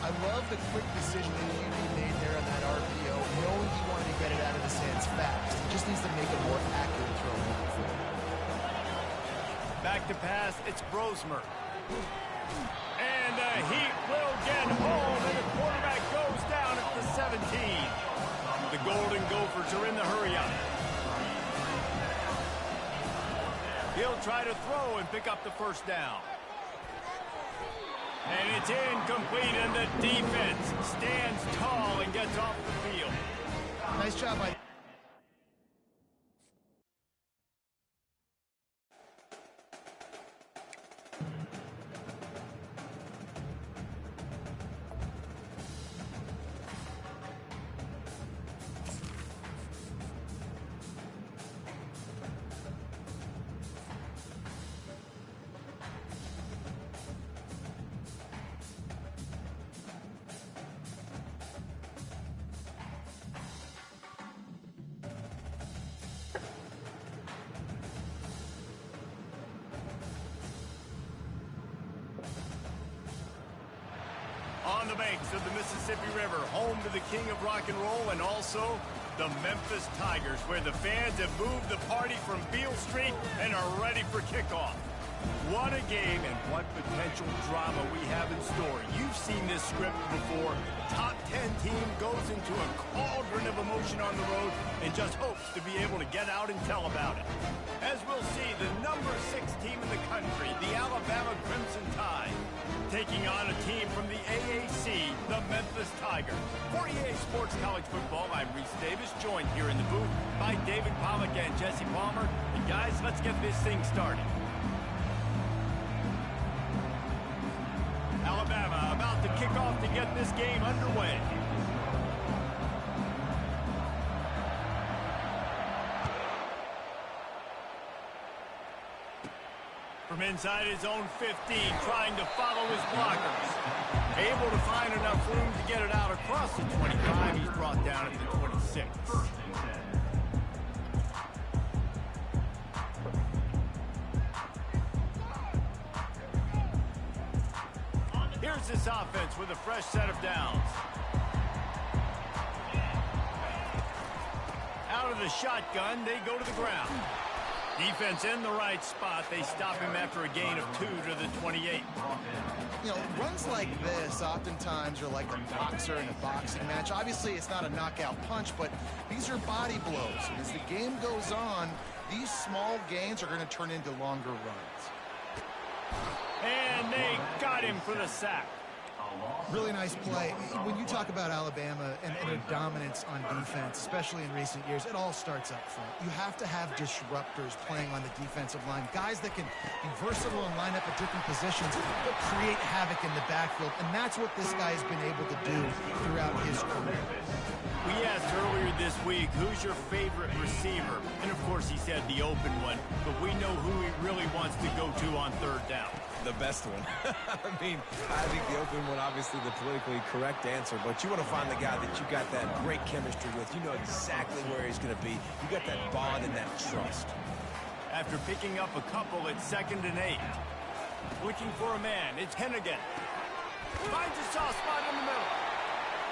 I love the quick decision that he made there on that RPO, knowing he wanted to get it out of his hands fast. He just needs to make a more accurate throw moving forward. Back to pass, it's Brosmer. And the Heat will get home, and the quarterback goes down at the 17. The Golden Gophers are in the hurry-up. He'll try to throw and pick up the first down. And it's incomplete, and the defense stands tall and gets off the field. Nice job by... on the banks of the Mississippi River, home to the king of rock and roll and also the Memphis Tigers, where the fans have moved the party from Beale Street and are ready for kickoff. What a game and what potential drama we have in store. You've seen this script before. Top 10 team goes into a cauldron of emotion on the road and just hopes to be able to get out and tell about it. As we'll see, the number 6 team in the country, the Alabama Crimson Tide, taking on a team from the AAC, the Memphis Tigers. For EA Sports College Football, I'm Reese Davis, joined here in the booth by David Pollack and Jesse Palmer. And guys, let's get this thing started. Alabama about to kick off to get this game underway. From inside his own 15, trying to follow his blockers. Able to find enough room to get it out across the 25. He's brought down at the 26. Here's this offense with a fresh set of downs. Out of the shotgun, they go to the ground. Defense in the right spot. They stop him after a gain of 2 to the 28. You know, runs like this oftentimes are like a boxer in a boxing match. Obviously, it's not a knockout punch, but these are body blows. And as the game goes on, these small gains are going to turn into longer runs. And they got him for the sack. Really nice play. When you talk about Alabama and their dominance on defense, especially in recent years, it all starts up front. You have to have disruptors playing on the defensive line, guys that can be versatile and line up at different positions, but create havoc in the backfield, and that's what this guy's been able to do throughout his career. We asked earlier this week, who's your favorite receiver? And of course he said the open one, but we know who he really wants to go to on third down. The best one. I mean, I think the open one, obviously the politically correct answer, but you want to find the guy that you got that great chemistry with. You know exactly where he's going to be. You got that bond and that trust. After picking up a couple, it's 2nd and 8. Looking for a man. It's Hennigan. Finds a soft spot in the middle.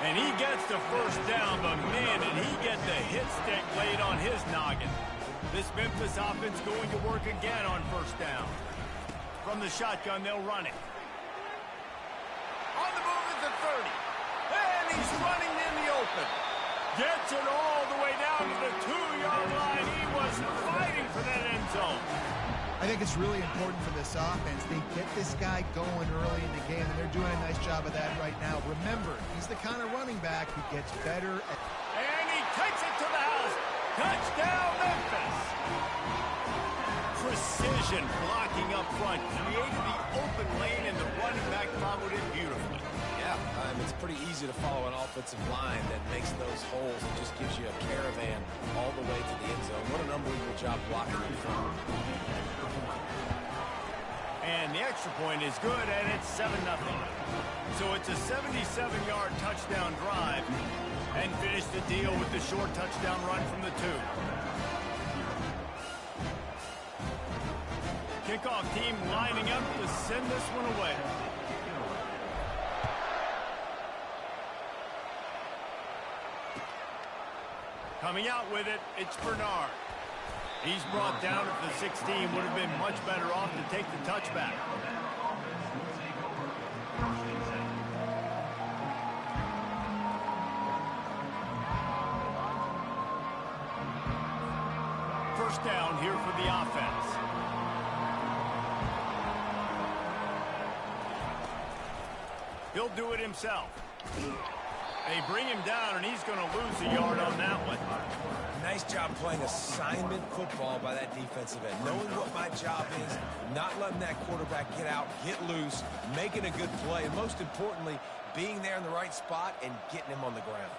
And he gets the first down, but man, did he get the hit stick laid on his noggin. This Memphis offense going to work again on first down. From the shotgun, they'll run it. On the move at the 30. And he's running in the open. Gets it all the way down to the 2-yard line. He was fighting for that end zone. I think it's really important for this offense. They get this guy going early in the game, and they're doing a nice job of that right now. Remember, he's the kind of running back who gets better. And he takes it to the house. Touchdown, Memphis. Precision blocking up front. Created the open lane, and the running back followed it beautifully. Yeah, it's pretty easy to follow an offensive line that makes those holes and just gives you a caravan all the way to the end zone. What an unbelievable job blocking in front. And the extra point is good, and it's 7-0. So it's a 77-yard touchdown drive, and finish the deal with the short touchdown run from the 2. Kickoff team lining up to send this one away. Coming out with it, it's Bernard. He's brought down at the 16. Would have been much better off to take the touchback. First down here for the offense. He'll do it himself. They bring him down, and he's going to lose a yard on that one. Nice job playing assignment football by that defensive end. Knowing what my job is, not letting that quarterback get out, get loose, making a good play, and most importantly, being there in the right spot and getting him on the ground.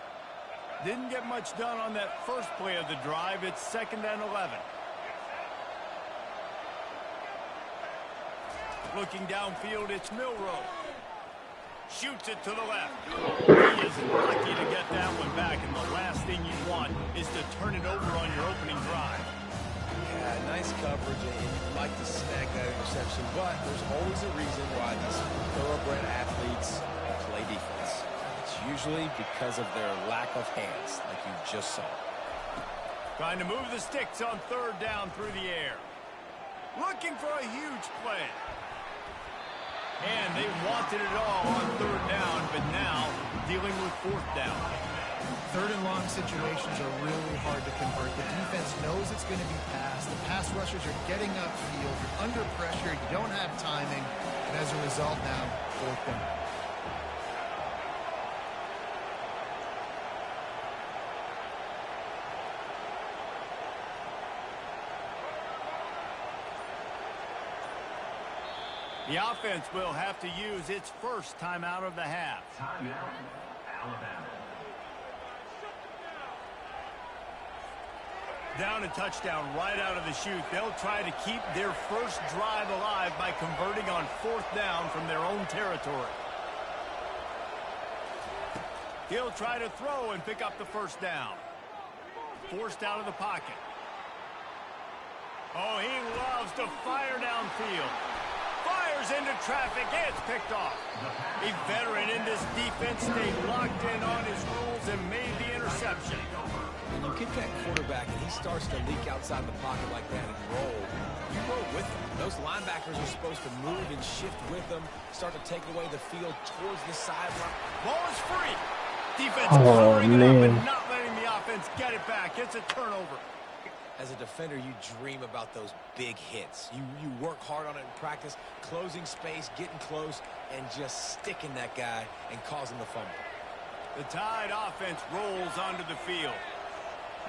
Didn't get much done on that first play of the drive. It's 2nd and 11. Looking downfield, it's Milroe. Shoots it to the left. He is lucky to get that one back, and the last thing you want is to turn it over on your opening drive. Yeah, nice coverage, and you'd like to snag that interception, but there's always a reason why these thoroughbred athletes play defense. usually because of their lack of hands, like you just saw. Trying to move the sticks on third down through the air. Looking for a huge play. And they wanted it all on third down, but now dealing with fourth down. Third and long situations are really hard to convert. The defense knows it's going to be passed. The pass rushers are getting upfield. You're under pressure. You don't have timing. And as a result now, fourth down. The offense will have to use its first timeout of the half. Timeout, Alabama. Down a touchdown right out of the chute. They'll try to keep their first drive alive by converting on fourth down from their own territory. He'll try to throw and pick up the first down. Forced out of the pocket. Oh, he loves to fire downfield. Fires into traffic. It's picked off. A veteran in this defense stayed locked in on his rules and made the interception. When you kick that quarterback and he starts to leak outside the pocket like that and roll, you roll with him. Those linebackers are supposed to move and shift with them, start to take away the field towards the sideline. Ball is free. Defense covering it up and not letting the offense get it back. It's a turnover. As a defender, you dream about those big hits. You work hard on it in practice, closing space, getting close, and just sticking that guy and causing the fumble. The Tide offense rolls onto the field.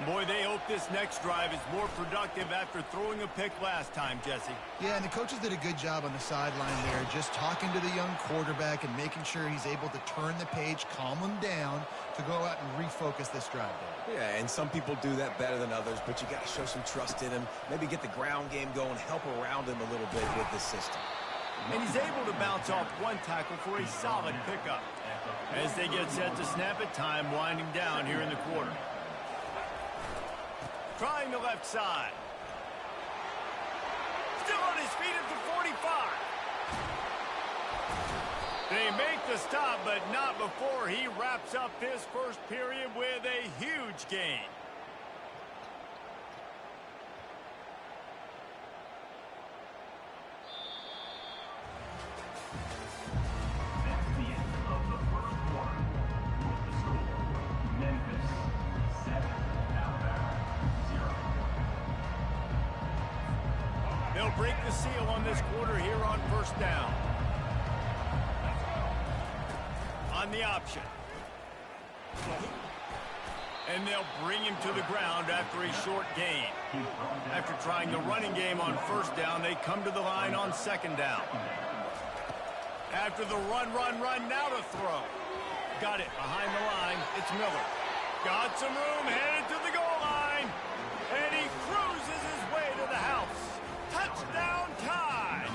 Boy, they hope this next drive is more productive after throwing a pick last time, Jesse. Yeah, and the coaches did a good job on the sideline there, just talking to the young quarterback and making sure he's able to turn the page, calm him down to go out and refocus this drive there. Yeah, and some people do that better than others, but you got to show some trust in him, maybe get the ground game going, help around him a little bit with this system. And he's able to bounce off one tackle for a solid pickup. As they get set to snap it, time winding down here in the quarter. Trying the left side. Still on his feet at the 45. They make the stop, but not before he wraps up this first period with a huge gain. That's the end of the first quarter. With the score, Memphis 7, Alabama 0. They'll break the seal on this quarter here on first down. On the option. And they'll bring him to the ground after a short gain. After trying the running game on first down, they come to the line on second down. After the run, now to throw. Got it behind the line. It's Miller. Got some room, headed to the goal line. And he cruises his way to the house. Touchdown Tide.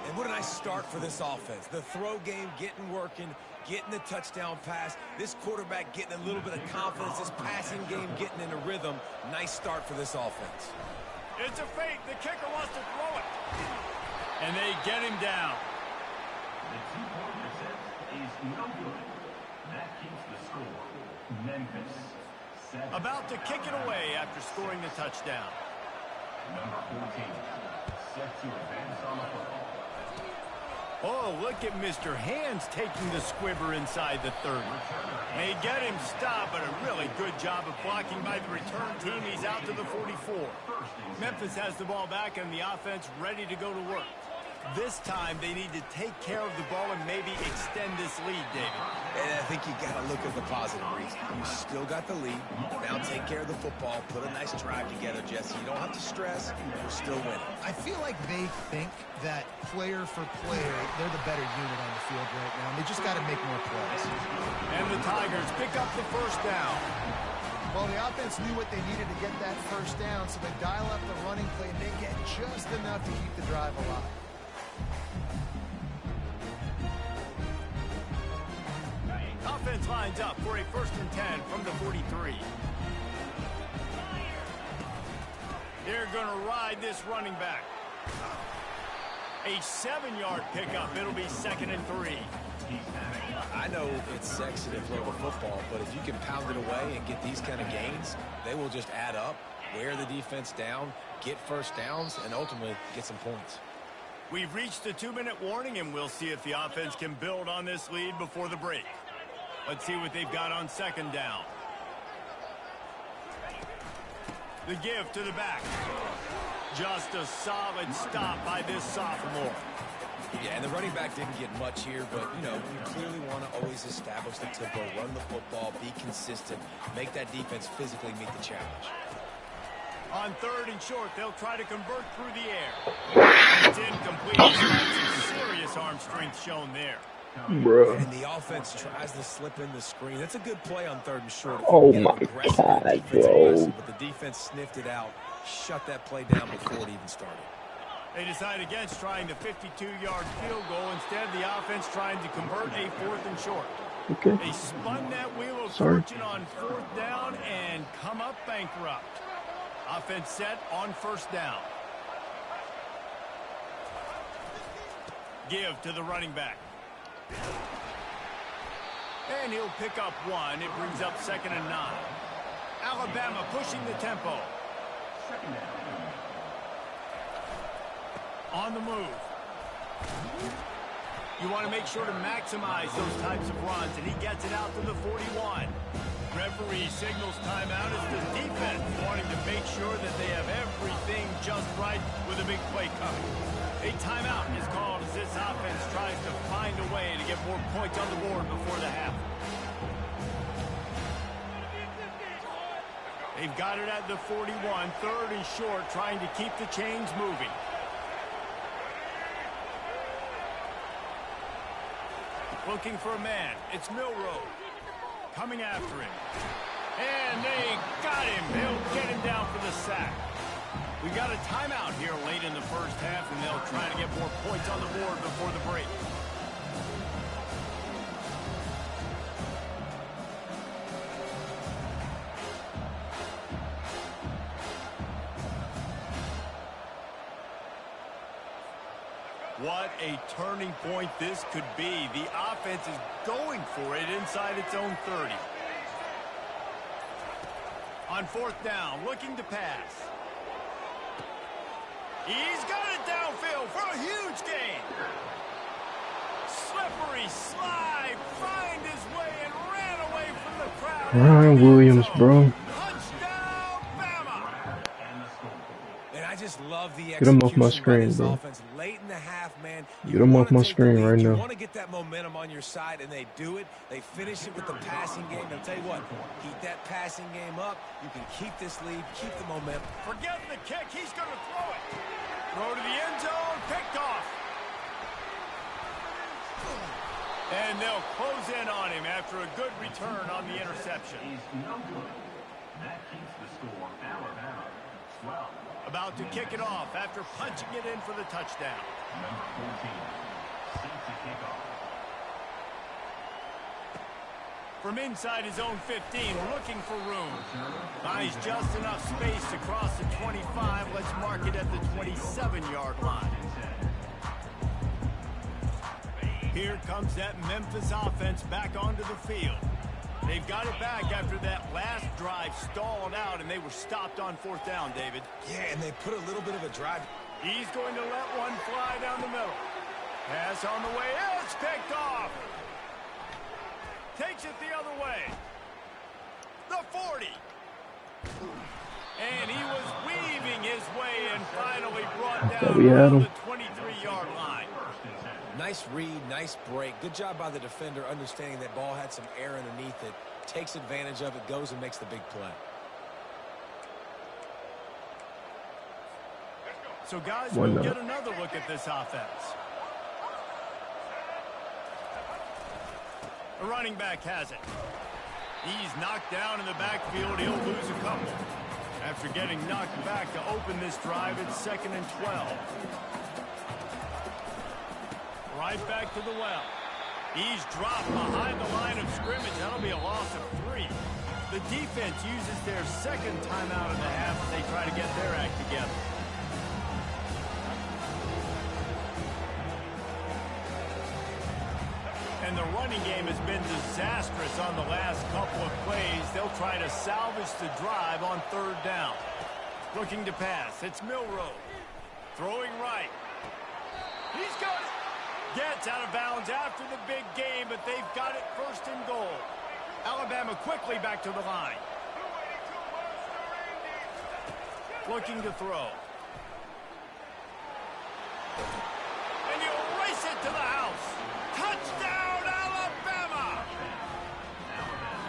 And what a nice start for this offense. The throw game getting working, getting the touchdown pass. This quarterback getting a little bit of confidence. This passing game getting in a rhythm. Nice start for this offense. It's a fake. The kicker wants to throw it. And they get him down. The two-point attempt is no good. That keeps the score. Memphis 7. About to kick it away after scoring the touchdown. Number 14, set to advance on the football. Oh, look at Mr. Hands taking the squibber inside the 30. They get him stopped, but a really good job of blocking by the return team. He's out to the 44. Memphis has the ball back and the offense ready to go to work. This time, they need to take care of the ball and maybe extend this lead, David. And I think you got to look at the positive reason. You still got the lead. Now take care of the football. Put a nice drive together, Jesse. You don't have to stress. We're still winning. I feel like they think that player for player, they're the better unit on the field right now, and they just got to make more plays. And the Tigers pick up the first down. Well, the offense knew what they needed to get that first down, so they dial up the running play, and they get just enough to keep the drive alive. Offense lines up for a 1st and 10 from the 43. They're going to ride this running back. A 7-yard pickup. It'll be 2nd and 3. I know it's sexy to throw the football, but if you can pound it away and get these kind of gains, they will just add up, wear the defense down, get first downs, and ultimately get some points. We've reached the 2-minute warning, and we'll see if the offense can build on this lead before the break. Let's see what they've got on 2nd down. The give to the back. Just a solid stop by this sophomore. Yeah, and the running back didn't get much here, but, you know, you clearly want to always establish the tempo, run the football, be consistent, make that defense physically meet the challenge. On 3rd and short, they'll try to convert through the air. It's incomplete. Some serious arm strength shown there. Bro. And the offense tries to slip in the screen. That's a good play on 3rd and short. Oh my God, bro. But the defense sniffed it out, shut that play down before it even started. They decide against trying the 52-yard field goal. Instead, the offense trying to convert a 4th and short. Okay. They spun that wheel of Sorry. fortune on 4th down and come up bankrupt. Offense set on 1st down. Give to the running back. And he'll pick up 1. It brings up 2nd and 9. Alabama pushing the tempo. On the move. You want to make sure to maximize those types of runs, and he gets it out to the 41. Referee signals timeout as the defense wanting to make sure that they have everything just right with a big play coming. A timeout is called as this offense tries to find a way to get more points on the board before the half. They've got it at the 41, 3rd and short, trying to keep the chains moving. Looking for a man. It's Milrow. Coming after him. And they got him. They'll get him down for the sack. We got a timeout here late in the 1st half, and they'll try to get more points on the board before the break. What a turning point this could be. The offense is going for it inside its own 30. On 4th down, looking to pass. He's got it downfield for a huge gain. Slippery slide, find his way and ran away from the crowd. Ryan Williams, bro. Touchdown, Bama. And I just love the Get him off my execution by screen, this bro. offense. Late in the half, man. Get him off my screen right You now. want to get that momentum on your side, and they do it. They finish it with the passing game. I'll tell you what, keep that passing game up. You can keep this lead, keep the momentum. Forget the kick. He's going to throw it. Throw to the end zone. Picked off. And they'll close in on him after a good return on the interception. No good. That keeps the score Alabama 12. About to kick it off after punching it in for the touchdown. Number 14. Sets the kickoff. From inside his own 15, looking for room. Finds just enough space to cross the 25. Let's mark it at the 27-yard line. Here comes that Memphis offense back onto the field. They've got it back after that last drive stalled out, and they were stopped on 4th down, David. Yeah, and they put a little bit of a drive. He's going to let one fly down the middle. Pass on the way. It's picked off. Takes it the other way. The 40. And he was weaving his way and finally brought down We had on him. the 23-yard line. Nice read, nice break. Good job by the defender understanding that ball had some air underneath it. Takes advantage of it, goes and makes the big play. So, guys, Why we'll not? get another look at this offense. The running back has it. He's knocked down in the backfield. He'll lose a couple. After getting knocked back to open this drive, it's 2nd and 12. Right back to the well. He's dropped behind the line of scrimmage. That'll be a loss of 3. The defense uses their 2nd timeout of the half as they try to get their act together. And the running game has been disastrous on the last couple of plays. They'll try to salvage the drive on third down. Looking to pass. It's Milroe. Throwing right. He's got it. Gets out of bounds after the big game, but they've got it first and goal. Alabama quickly back to the line. Looking to throw. And he'll race it to the house. Touchdown, Alabama!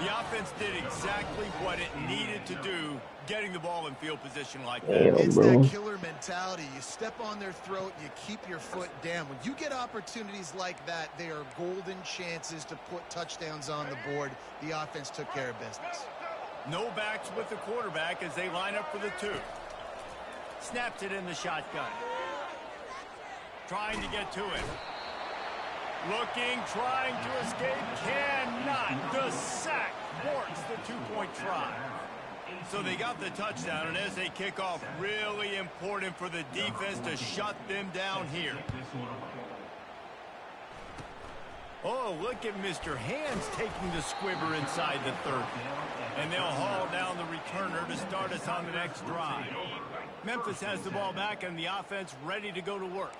The offense did exactly what it needed to do, getting the ball in field position like that. Damn, It's bro. that killer mentality. You step on their throat, you keep your foot down. When you get opportunities like that, they are golden chances to put touchdowns on the board. The offense took care of business. No backs with the quarterback as they line up for the 2. Snaps it in the shotgun. Trying to get to it. Looking, trying to escape, cannot. The sack thwarts the 2-point try. So they got the touchdown, and as they kick off, really important for the defense to shut them down here. Oh, look at Mr. Hands taking the squibber inside the 30. And they'll haul down the returner to start us on the next drive. Memphis has the ball back and the offense ready to go to work.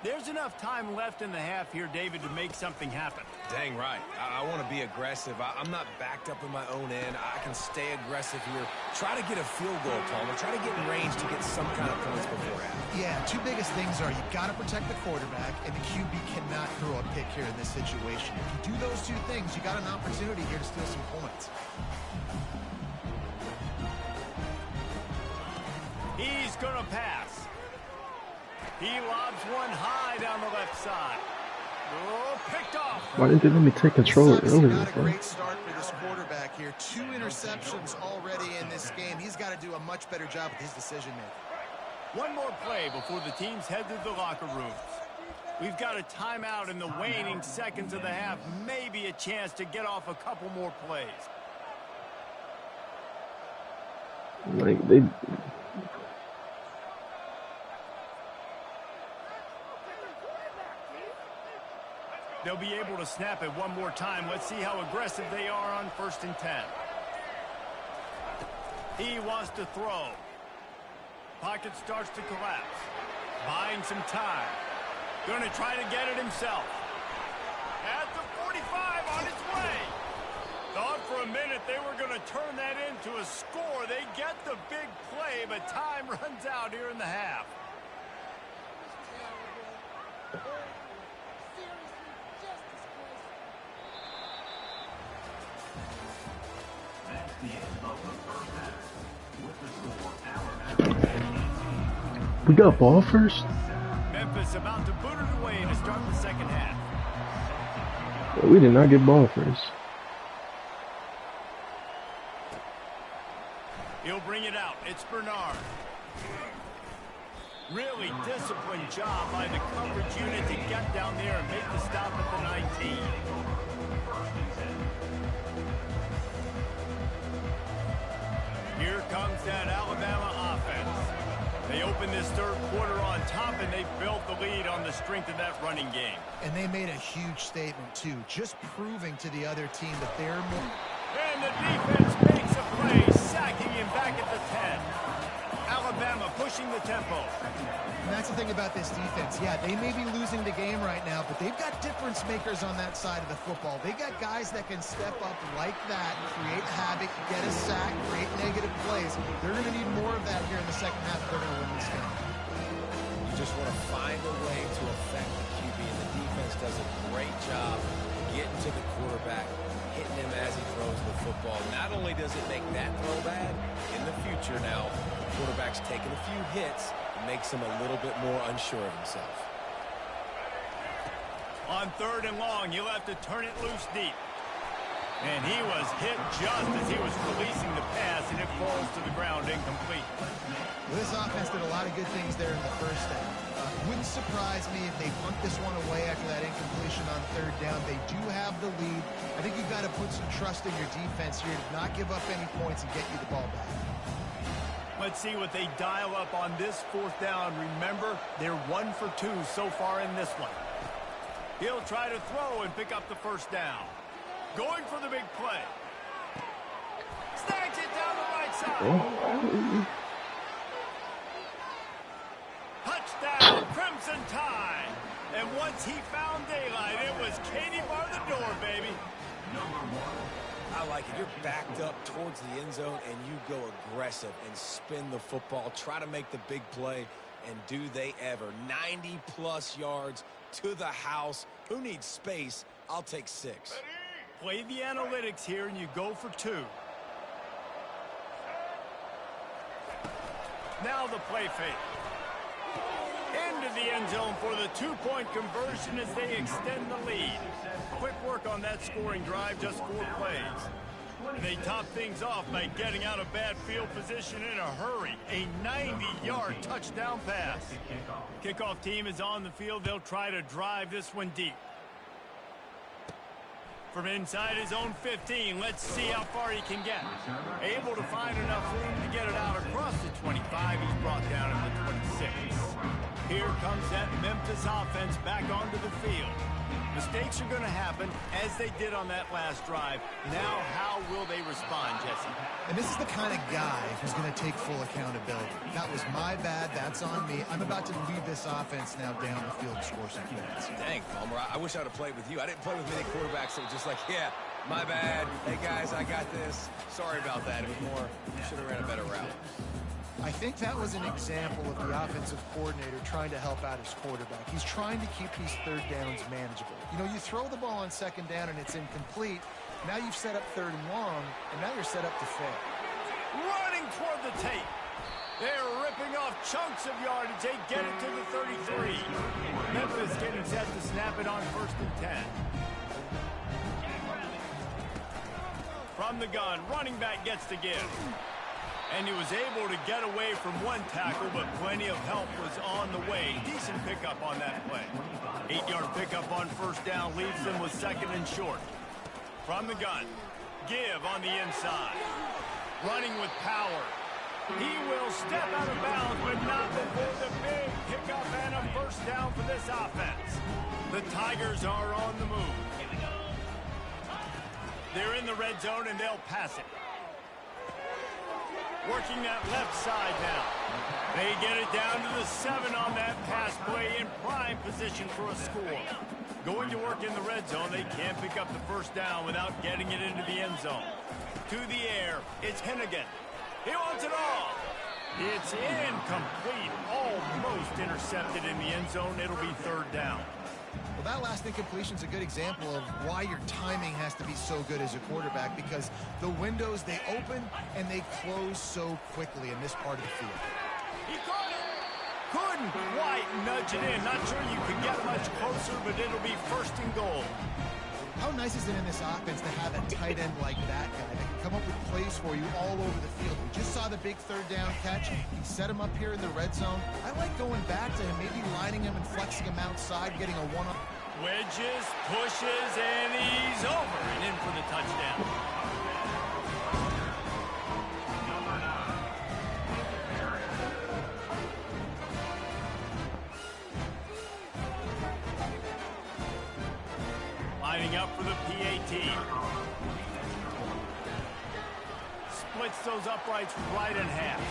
There's enough time left in the half here, David, to make something happen. Dang right. I want to be aggressive. I'm not backed up in my own end. I can stay aggressive here. Try to get a field goal, Palmer. Try to get in range to get some kind of points before half. Yeah, two biggest things are you got to protect the quarterback, and the QB cannot throw a pick here in this situation. If you do those two things, you got an opportunity here to steal some points. He's going to pass. He lobs one high down the left side. Oh, picked off. Why didn't they let me take control earlier, Not a bro? great start for this quarterback here. 2 interceptions already in this game. He's got to do a much better job with his decision making. One more play before the teams head to the locker rooms. We've got a timeout in the waning seconds of the half. Maybe a chance to get off a couple more plays. Like, they... They'll be able to snap it one more time. Let's see how aggressive they are on 1st and 10. He wants to throw. Pocket starts to collapse. Buying some time. Going to try to get it himself. At the 45 on its way. Thought for a minute they were going to turn that into a score. They get the big play, but time runs out here in the half. We got ball first? Memphis about to boot it away to start the second half. Yeah, we did not get ball first. He'll bring it out. It's Bernard. Really disciplined job by the coverage unit to get down there and make the stop at the 19. Here comes that Alabama offense. They open this third quarter on top, and they built the lead on the strength of that running game. And they made a huge statement, too, just proving to the other team that they're more... And the defense makes a play, sacking him back at the 10. Alabama pushing the tempo. And that's the thing about this defense. Yeah, they may be losing the game right now, but they've got difference makers on that side of the football. They got guys that can step up like that, create havoc, get a sack, create negative plays. They're going to need more of that here in the second half if they're going to win this game. You just want to find a way to affect the QB, and the defense does a great job getting to the quarterback, hitting him as he throws the football. Not only does it make that throw bad, in the future now, the quarterback's taking a few hits, it makes him a little bit more unsure of himself. On 3rd and long, you'll have to turn it loose deep. And he was hit just as he was releasing the pass, and it falls to the ground incomplete. Well, this offense did a lot of good things there in the first half. Wouldn't surprise me if they punt this one away after that incompletion on 3rd down. They do have the lead. I think you've got to put some trust in your defense here to not give up any points and get you the ball back. Let's see what they dial up on this 4th down. Remember, they're 1 for 2 so far in this one. He'll try to throw and pick up the first down. Going for the big play. Snags it down the right side. Oh. Touchdown, Crimson Tide. And once he found daylight, it was Katie bar the door, baby. I like it. You're backed up towards the end zone, and you go aggressive and spin the football, try to make the big play, and do they ever. 90-plus yards to the house. Who needs space? I'll take 6. Play the analytics here, and you go for 2. Now the play fake. Into the end zone for the 2-point conversion as they extend the lead. Quick work on that scoring drive, just 4 plays. And they top things off by getting out of bad field position in a hurry. A 90-yard touchdown pass. Kickoff team is on the field. They'll try to drive this one deep. From inside his own 15, let's see how far he can get. Able to find enough room to get it out across the 25. He's brought down at the 26. Here comes that Memphis offense back onto the field. Mistakes are going to happen, as they did on that last drive. Now, how will they respond, Jesse? And this is the kind of guy who's going to take full accountability. That was my bad. That's on me. I'm about to lead this offense now down the field to score some points. Dang, Palmer, I wish I would have played with you. I didn't play with many quarterbacks that were just like, yeah, my bad. Hey, guys, I got this. Sorry about that. It was more, should have ran a better route. I think that was an example of the offensive coordinator trying to help out his quarterback. He's trying to keep these third downs manageable. You know, you throw the ball on second down and it's incomplete. Now you've set up third and long, and now you're set up to fail. Running toward the tape. They're ripping off chunks of yardage. They get it to the 33. Memphis getting set to snap it on 1st and 10. From the gun, running back gets to give. And he was able to get away from one tackle, but plenty of help was on the way. Decent pickup on that play. 8-yard pickup on 1st down leaves them with 2nd and short. From the gun, give on the inside. Running with power. He will step out of bounds, but not before the big pickup and a 1st down for this offense. The Tigers are on the move. They're in the red zone, and they'll pass it. Working that left side now. They get it down to the 7 on that pass play in prime position for a score. Going to work in the red zone, they can't pick up the 1st down without getting it into the end zone. To the air, it's Hennigan. He wants it all. It's incomplete, almost intercepted in the end zone. It'll be 3rd down. Well, that last incompletion is a good example of why your timing has to be so good as a quarterback, because the windows, they open and they close so quickly in this part of the field. He caught it. Couldn't quite nudge it in. Not sure you can get much closer, but it'll be 1st and goal. How nice is it in this offense to have a tight end like that guy that can come up with plays for you all over the field? We just saw the big 3rd down catch. He set him up here in the red zone. I like going back to him, maybe lining him and flexing him outside, getting a one-on. Wedges, pushes, and he's over and in for the touchdown. Lining up for the PAT. Splits those uprights right in half.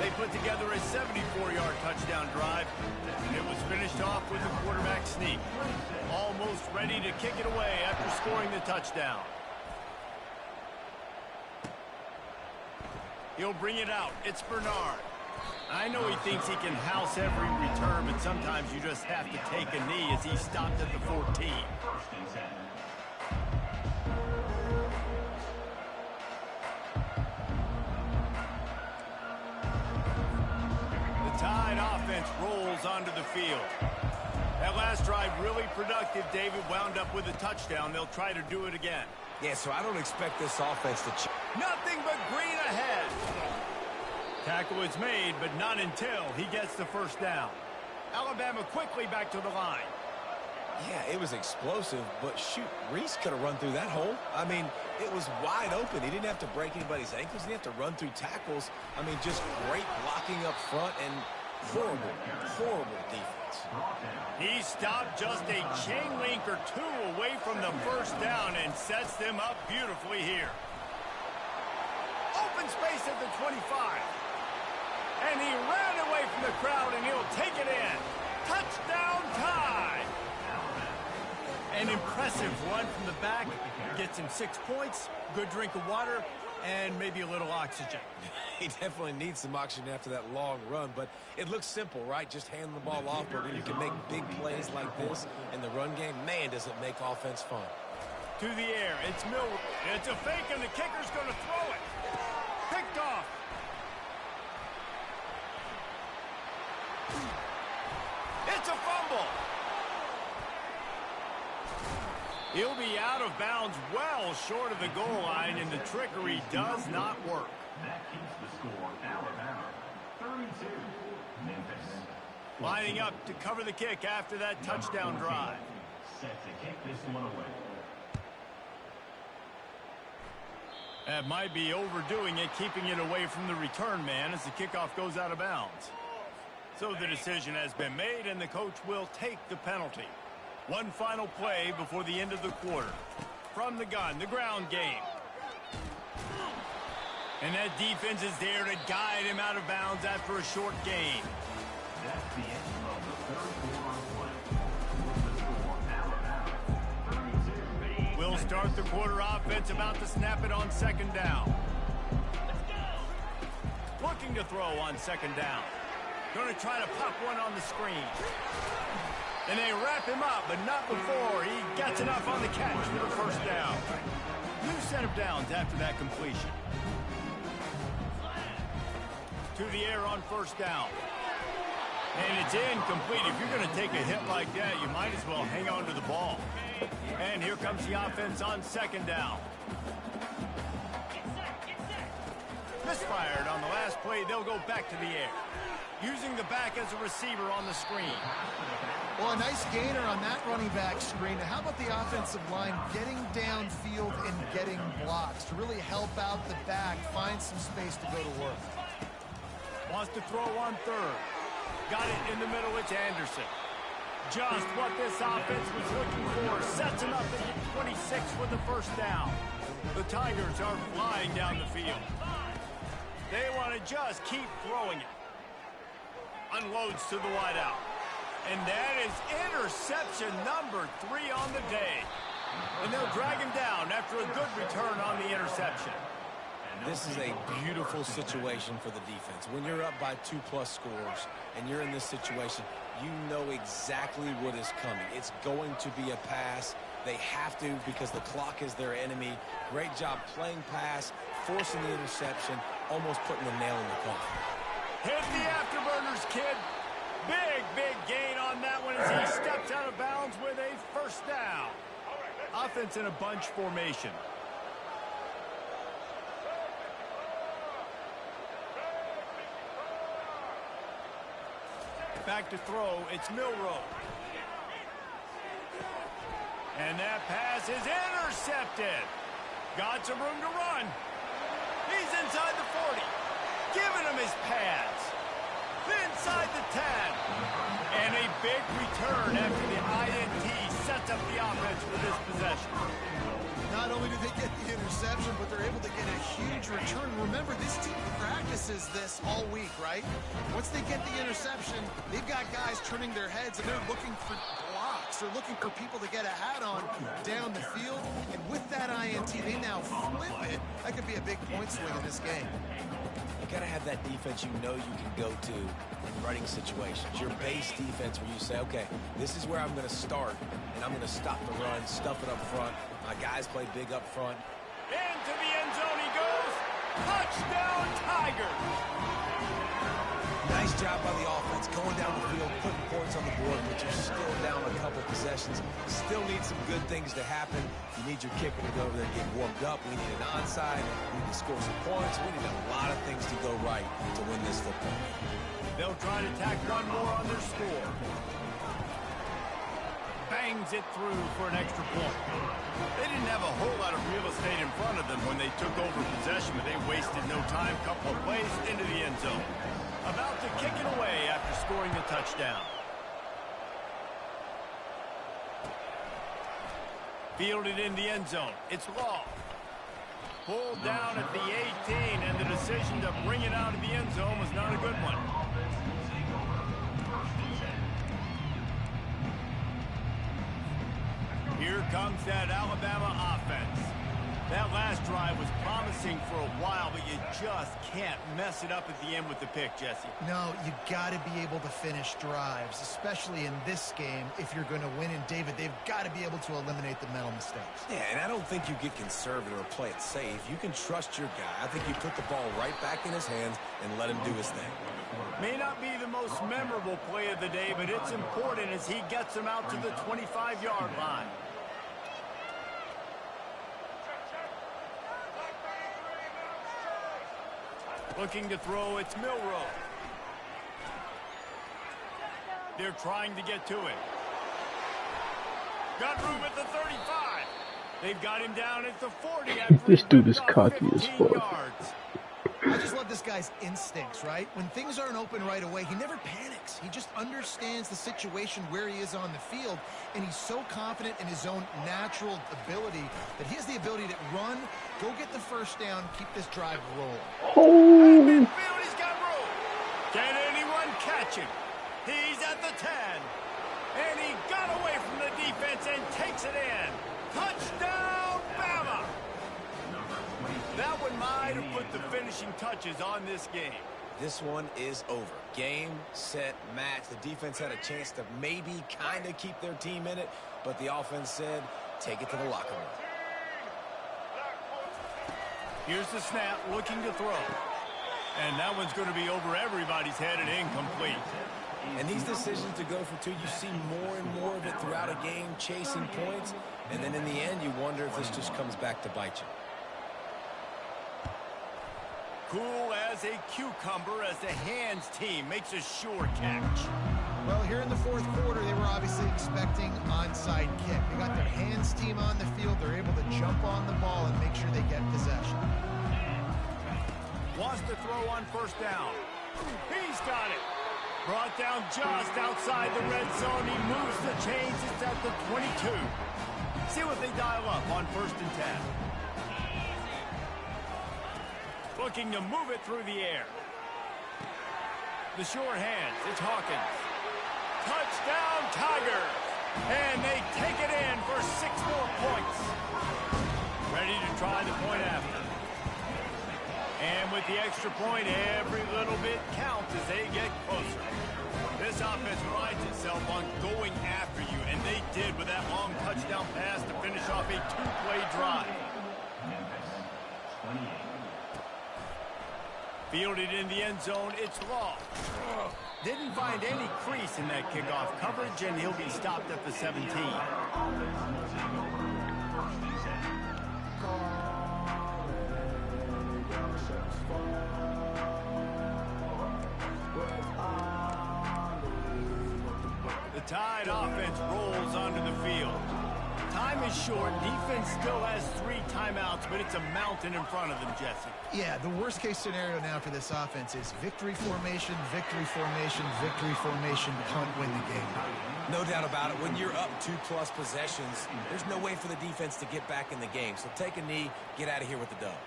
They put together a 74-yard touchdown drive. And it was finished off with the quarterback sneak. Almost ready to kick it away after scoring the touchdown. He'll bring it out. It's Bernard. I know he thinks he can house every return, but sometimes you just have to take a knee as he stopped at the 14. The Tide offense rolls onto the field. That last drive really productive. David wound up with a touchdown. They'll try to do it again. Yeah, so I don't expect this offense to Nothing but green ahead. Tackle is made, but not until he gets the 1st down. Alabama quickly back to the line. Yeah, it was explosive, but shoot, Reese could have run through that hole. I mean, it was wide open. He didn't have to break anybody's ankles. He didn't have to run through tackles. I mean, just great blocking up front, and Horrible, horrible defense. He stopped just a chain link or two away from the first down and sets them up beautifully here. Open space at the 25. And he ran away from the crowd, and he'll take it in. Touchdown tie. An impressive run from the back. Gets him 6 points, good drink of water, and maybe a little oxygen. He definitely needs some oxygen after that long run, but it looks simple, right? Just hand the ball off, but when you can make big plays like this in the run game, man, does it make offense fun. To the air, it's Milroe. It's a fake, and the kicker's going to throw it. Picked off. It's a fumble. He'll be out of bounds well short of the goal line, and the trickery does not work. That keeps the score Alabama 32. Memphis. Lining up to cover the kick after that touchdown drive. Set to kick this one away. That might be overdoing it, keeping it away from the return man as the kickoff goes out of bounds. So the decision has been made, and the coach will take the penalty. One final play before the end of the quarter. From the gun, the ground game. And that defense is there to guide him out of bounds after a short gain. That's the end of the third quarter of play. The score Alabama 32. We'll start the quarter offense about to snap it on second down. Looking to throw on second down. Going to try to pop one on the screen. And they wrap him up, but not before he gets enough on the catch for the first down. New set of downs after that completion. To the air on first down. And it's incomplete. If you're going to take a hit like that, you might as well hang on to the ball. And here comes the offense on second down. Misfired on the last play. They'll go back to the air. Using the back as a receiver on the screen. Well, a nice gainer on that running back screen. How about the offensive line getting downfield and getting blocks to really help out the back, find some space to go to work? Wants to throw on third. Got it in the middle. It's Anderson. Just what this offense was looking for. Sets him up at the 26 with the first down. The Tigers are flying down the field. They want to just keep throwing it. Unloads to the wideout. And that is interception number 3 on the day. And they'll drag him down after a good return on the interception. This is a beautiful situation for the defense. When you're up by 2+ scores and you're in this situation, you know exactly what is coming. It's going to be a pass. They have to because the clock is their enemy. Great job playing pass, forcing the interception, almost putting the nail in the coffin. Hit the afterburners, kid. Big gain on that one as he steps out of bounds with a first down. Offense in a bunch formation. Back to throw, it's Milroe. And that pass is intercepted. Got some room to run. He's inside the 40. Giving him his pads. Inside the 10. And a big return after the INT sets up the offense for this possession. Not only do they get the interception, but they're able to get a huge return. Remember, this team practices this all week, right? Once they get the interception, they've got guys turning their heads, and they're looking for blocks. They're looking for people to get a hat on down the field. And with that INT, they now flip it. That could be a big point swing in this game. You got to have that defense you know you can go to in running situations. Your base defense where you say, okay, this is where I'm going to start, and I'm going to stop the run, stuff it up front. My guys play big up front. Into the end zone he goes. Touchdown, Tigers. Nice job by the offense, going down the field, putting points on the board, but you're still down a couple possessions. Still need some good things to happen. You need your kicker to go over there and get warmed up. We need an onside. We need to score some points. We need a lot of things to go right to win this football game. They'll try to tack one more on their score. Bangs it through for an extra point. They didn't have a whole lot of real estate in front of them when they took over possession, but they wasted no time. Couple of plays into the end zone. About to kick it away after scoring the touchdown. Fielded in the end zone. It's Law. Pulled down at the 18, and the decision to bring it out of the end zone was not a good one. Here comes that Alabama offense. That last drive was promising for a while, but you just can't mess it up at the end with the pick, Jesse. No, you got to be able to finish drives, especially in this game. If you're going to win, and David, they've got to be able to eliminate the mental mistakes. Yeah, and I don't think you get conservative or play it safe. You can trust your guy. I think you put the ball right back in his hands and let him do his thing. May not be the most memorable play of the day, but it's important as he gets him out to the 25-yard line. Looking to throw, it's Milroe. They're trying to get to it. Got room at the 35. They've got him down at the 40. This dude is cocky as fuck. I just love this guy's instincts, right? When things aren't open right away, he never panics. He just understands the situation where he is on the field, and he's so confident in his own natural ability that he has the ability to run, go get the first down, keep this drive rolling. Oh! Midfield, he's got room. Can anyone catch him? He's at the 10. And he got away from the defense and takes it in. Touchdown, Bama! That one might have put the finishing touches on this game. This one is over. Game, set, match. The defense had a chance to maybe kind of keep their team in it, but the offense said, take it to the locker room. Here's the snap, looking to throw. And that one's going to be over everybody's head and incomplete. And these decisions to go for two, you see more and more of it throughout a game, chasing points. And then in the end, you wonder if this just comes back to bite you. Cool as a cucumber as the hands team makes a sure catch. Well, here in the fourth quarter, they were obviously expecting onside kick. They got their hands team on the field. They're able to jump on the ball and make sure they get possession. Wants to throw on first down. He's got it. Brought down just outside the red zone. He moves the chains. It's at the 22. See what they dial up on 1st and 10. Looking to move it through the air. The short hands. It's Hawkins. Touchdown, Tigers. And they take it in for 6 more points. Ready to try the point after. And with the extra point, every little bit counts as they get closer. This offense prides itself on going after you, and they did with that long touchdown pass to finish off a 2-play drive. Fielded in the end zone, it's Law. Didn't find any crease in that kickoff coverage, and he'll be stopped at the 17. The Tide offense rolls onto the field. Time is short. Defense still has 3 timeouts, but it's a mountain in front of them, Jesse. Yeah, the worst-case scenario now for this offense is victory formation, victory formation, victory formation, punt, win the game. No doubt about it. When you're up 2+ possessions, there's no way for the defense to get back in the game. So take a knee, get out of here with the dub.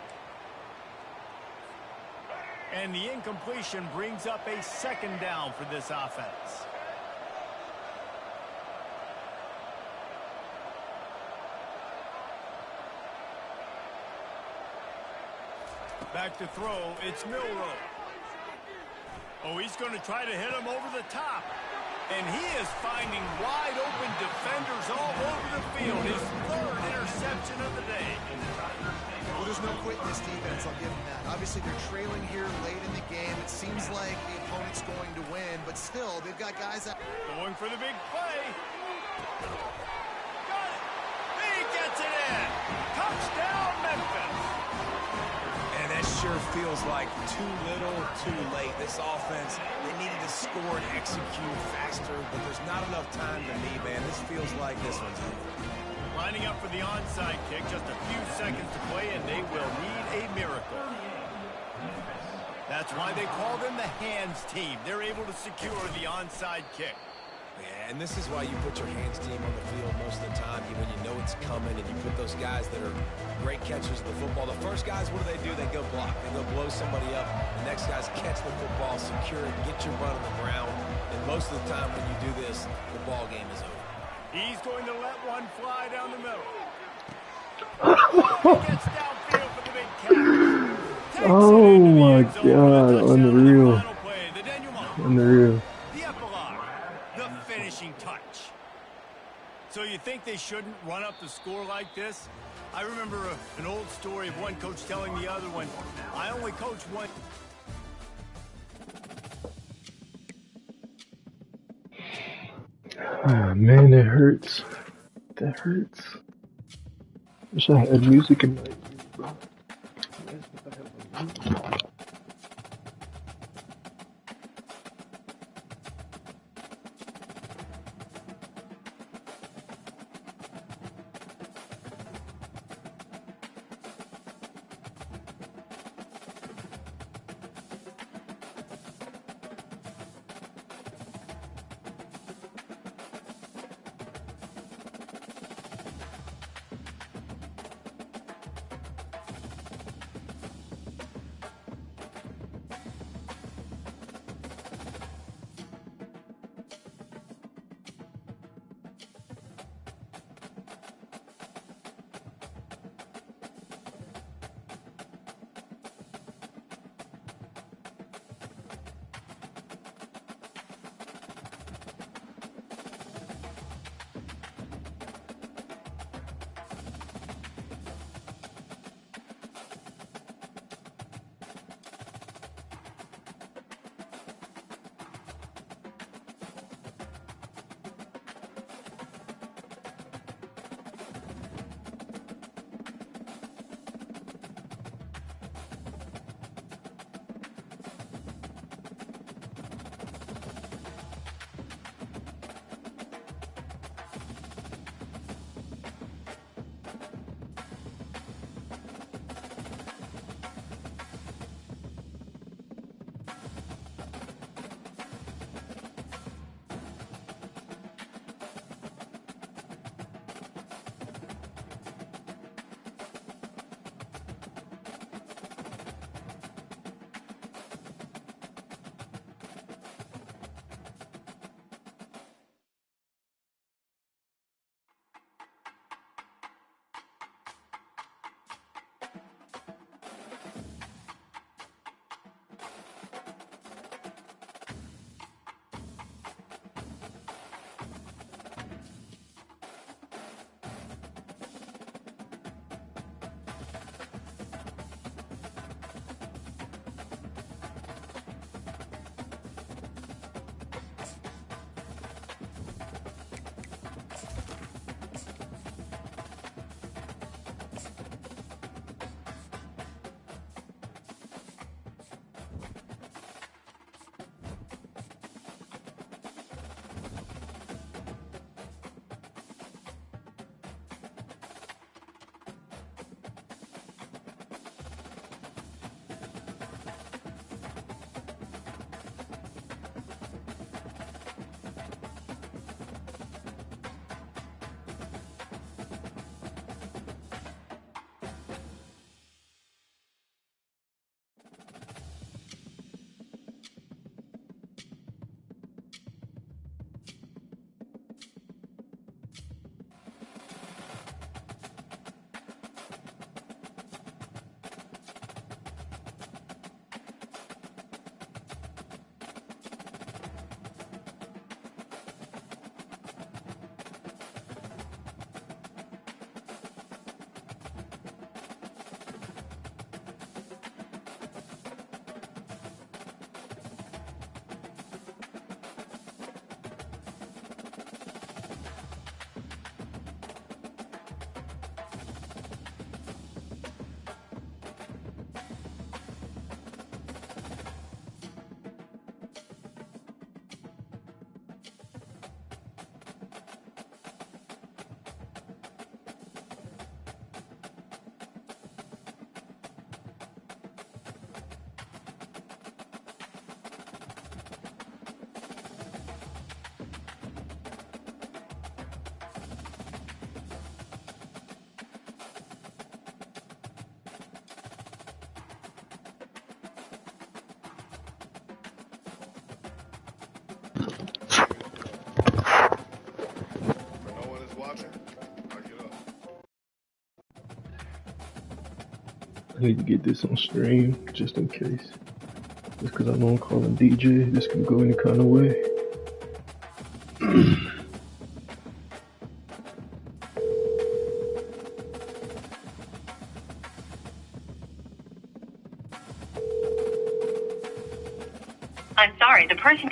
And the incompletion brings up a 2nd down for this offense. Back to throw, it's Milroe. Oh, he's going to try to hit him over the top. And he is finding wide open defenders all over the field. His 3rd interception of the day. Well, there's no quit in this defense, I'll give them that. Obviously, they're trailing here late in the game. It seems like the opponent's going to win, but still, they've got guys out. Going for the big play. Got it. He gets it in. Touchdown, Memphis. And that sure feels like too little, too late. This offense, they needed to score and execute faster, but there's not enough time to me, man. This feels like this one's over. Lining up for the onside kick, just a few seconds to play, and they will need a miracle. That's why they call them the hands team. They're able to secure the onside kick. Yeah, and this is why you put your hands team on the field most of the time when you know it's coming, and you put those guys that are great catchers of the football. The first guys, what do? They go block. They go blow somebody up. The next guys catch the football, secure it, get your butt on the ground. And most of the time when you do this, the ball game is over. He's going to let one fly down the middle. He gets downfield for the big catch. Oh my God, unreal. Unreal. The epilogue, the finishing touch. So you think they shouldn't run up the score like this? I remember an old story of one coach telling the other one, I only coach one. Ah, man, that hurts. That hurts. Wish I had music in my ear, bro. I need to get this on stream just in case. Just because I know I'm calling DJ, this could go any kind of way. I'm sorry, the person...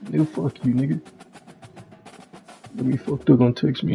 Nigga, fuck you, nigga. Let me fucked up gonna text me.